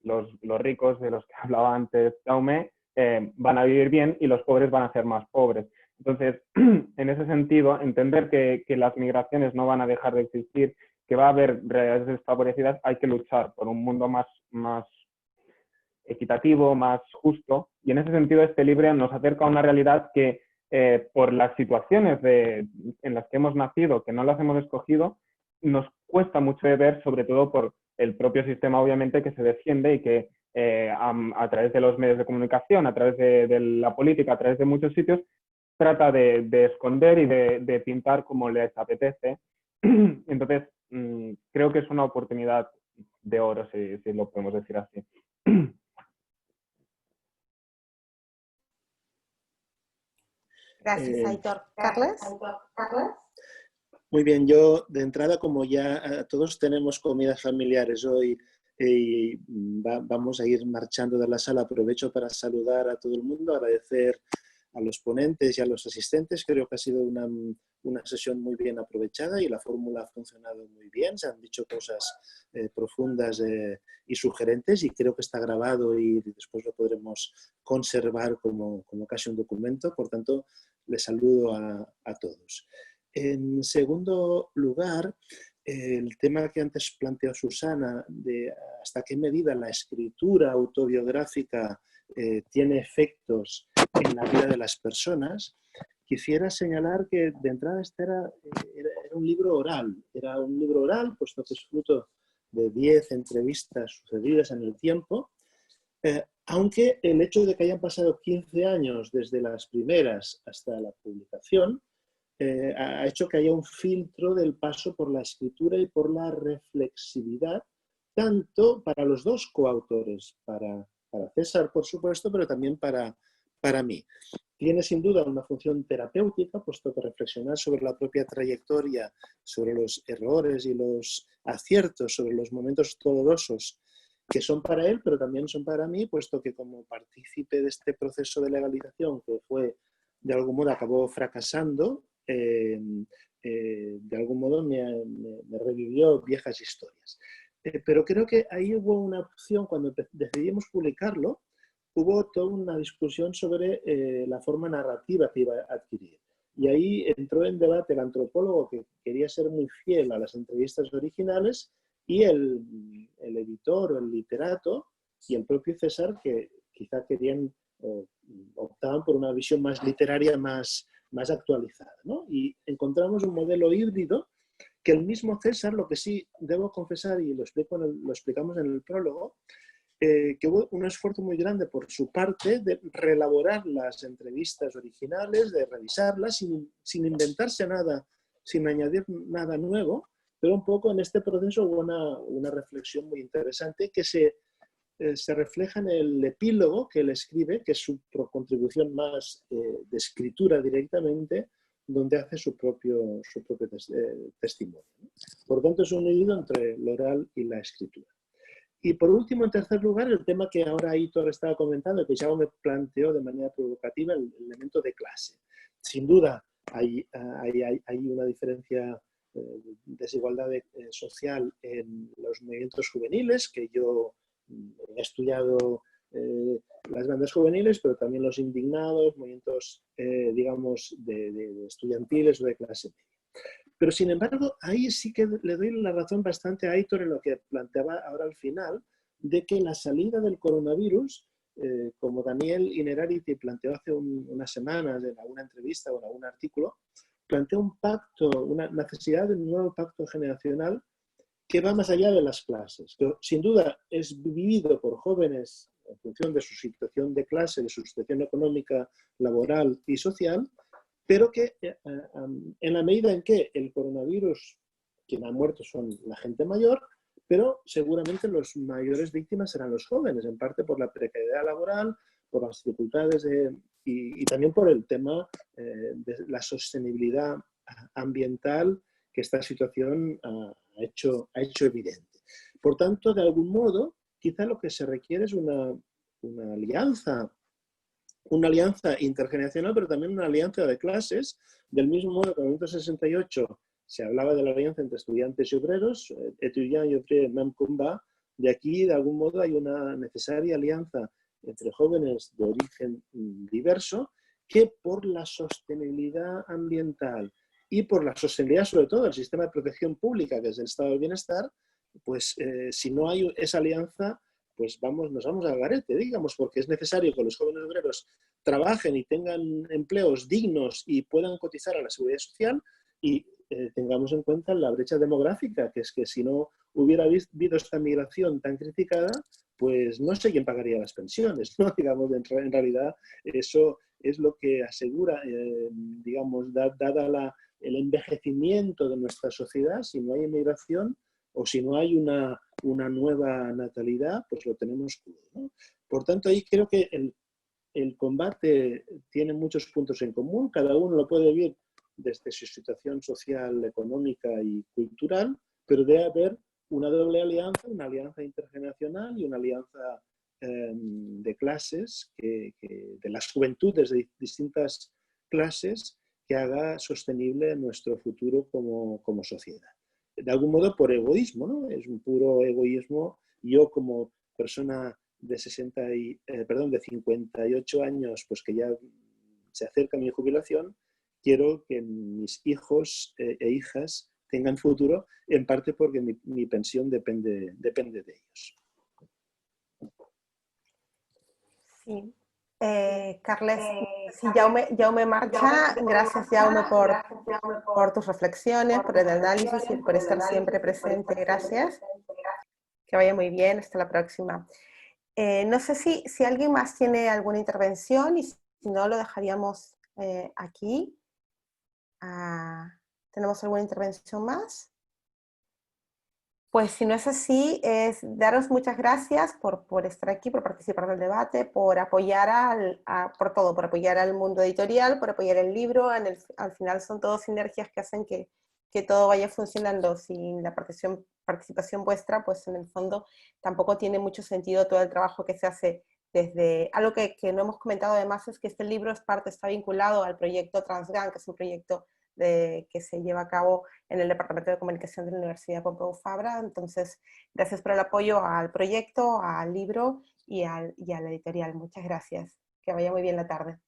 los ricos de los que hablaba antes Jaume van a vivir bien y los pobres van a ser más pobres. Entonces, en ese sentido, entender que las migraciones no van a dejar de existir, que va a haber realidades desfavorecidas, hay que luchar por un mundo más equitativo, más justo, y en ese sentido este libro nos acerca a una realidad que por las situaciones en las que hemos nacido, que no las hemos escogido, nos cuesta mucho de ver, sobre todo por el propio sistema, obviamente, que se defiende y que a través de los medios de comunicación, a través de la política, a través de muchos sitios, trata de esconder y de pintar como les apetece. Entonces, creo que es una oportunidad de oro, si lo podemos decir así. Gracias, Aitor. ¿Carles? Muy bien, yo de entrada, como ya todos tenemos comidas familiares hoy y vamos a ir marchando de la sala, aprovecho para saludar a todo el mundo, agradecer a los ponentes y a los asistentes. Creo que ha sido una sesión muy bien aprovechada y la fórmula ha funcionado muy bien. Se han dicho cosas profundas y sugerentes, y creo que está grabado y después lo podremos conservar como casi un documento. Por tanto, les saludo a todos. En segundo lugar, el tema que antes planteó Susana, de hasta qué medida la escritura autobiográfica tiene efectos en la vida de las personas, quisiera señalar que de entrada este era un libro oral. Era un libro oral, puesto que es fruto de 10 entrevistas sucedidas en el tiempo, aunque el hecho de que hayan pasado 15 años desde las primeras hasta la publicación ha hecho que haya un filtro del paso por la escritura y por la reflexividad, tanto para los dos coautores, para César, por supuesto, pero también para mí. Tiene sin duda una función terapéutica, puesto que reflexionar sobre la propia trayectoria, sobre los errores y los aciertos, sobre los momentos dolorosos que son para él, pero también son para mí, puesto que como partícipe de este proceso de legalización, que fue, de algún modo, acabó fracasando, de algún modo me revivió viejas historias. Pero creo que ahí hubo una opción, cuando decidimos publicarlo, hubo toda una discusión sobre la forma narrativa que iba a adquirir. Y ahí entró en debate el antropólogo, que quería ser muy fiel a las entrevistas originales, y el editor o el literato y el propio César, que quizá querían o optaban por una visión más literaria, más actualizada, ¿no? Y encontramos un modelo híbrido que el mismo César, lo que sí debo confesar, y lo explicamos en el prólogo, que hubo un esfuerzo muy grande por su parte de reelaborar las entrevistas originales, de revisarlas sin inventarse nada, sin añadir nada nuevo, pero un poco en este proceso hubo una reflexión muy interesante que se refleja en el epílogo que él escribe, que es su contribución más de escritura directamente, donde hace su propio testimonio. Por lo tanto, es un híbrido entre lo oral y la escritura. Y por último, en tercer lugar, el tema que ahora Aitor estaba comentando, que ya me planteó de manera provocativa, el elemento de clase. Sin duda, hay una diferencia, desigualdad social en los movimientos juveniles, que yo he estudiado las bandas juveniles, pero también los indignados, movimientos, digamos, de estudiantiles o de clase media. Pero sin embargo, ahí sí que le doy la razón bastante a Aitor en lo que planteaba ahora al final, de que la salida del coronavirus, como Daniel Innerarity planteó hace unas semanas en alguna entrevista o en algún artículo, plantea un pacto, una necesidad de un nuevo pacto generacional que va más allá de las clases. Que sin duda es vivido por jóvenes en función de su situación de clase, de su situación económica, laboral y social, pero que en la medida en que el coronavirus, quien ha muerto son la gente mayor, pero seguramente los mayores víctimas serán los jóvenes, en parte por la precariedad laboral, por las dificultades y también por el tema de la sostenibilidad ambiental que esta situación ha hecho evidente. Por tanto, de algún modo, quizá lo que se requiere es una alianza intergeneracional, pero también una alianza de clases, del mismo modo que en 1968 se hablaba de la alianza entre estudiantes y obreros, étudiants y ouvriers même combat, de aquí de algún modo hay una necesaria alianza entre jóvenes de origen diverso que por la sostenibilidad ambiental y por la sostenibilidad sobre todo del sistema de protección pública que es el estado del bienestar, pues si no hay esa alianza, pues nos vamos al garete, digamos, porque es necesario que los jóvenes obreros trabajen y tengan empleos dignos y puedan cotizar a la seguridad social y tengamos en cuenta la brecha demográfica, que es que si no hubiera habido esta migración tan criticada, pues no sé quién pagaría las pensiones, ¿no? Digamos, en realidad eso es lo que asegura, digamos, dada el envejecimiento de nuestra sociedad, si no hay inmigración, o si no hay una nueva natalidad, pues lo tenemos crudo, ¿no? Por tanto, ahí creo que el combate tiene muchos puntos en común, cada uno lo puede vivir desde su situación social, económica y cultural, pero debe haber una doble alianza, una alianza intergeneracional y una alianza de clases, de las juventudes de distintas clases, que haga sostenible nuestro futuro como sociedad. De algún modo por egoísmo, ¿no? Es un puro egoísmo. Yo como persona de 58 años, pues que ya se acerca mi jubilación, quiero que mis hijos e hijas tengan futuro, en parte porque mi pensión depende de ellos. Sí. Carles, sí, Jaume marcha. Gracias, Jaume, por tus reflexiones, por el análisis y por estar siempre presente. Gracias. Que vaya muy bien. Hasta la próxima. No sé si alguien más tiene alguna intervención y si no, lo dejaríamos aquí. ¿Tenemos alguna intervención más? Pues si no es así, es daros muchas gracias por estar aquí, por participar del debate, por apoyar por todo, por apoyar al mundo editorial, por apoyar el libro. Al final son todas sinergias que hacen que todo vaya funcionando. Sin la participación vuestra, pues en el fondo tampoco tiene mucho sentido todo el trabajo que se hace desde... Algo que no hemos comentado además es que este libro está vinculado al proyecto Transgang, que es un proyecto que se lleva a cabo en el Departamento de Comunicación de la Universidad Pompeu Fabra. Entonces, gracias por el apoyo al proyecto, al libro y a la editorial. Muchas gracias. Que vaya muy bien la tarde.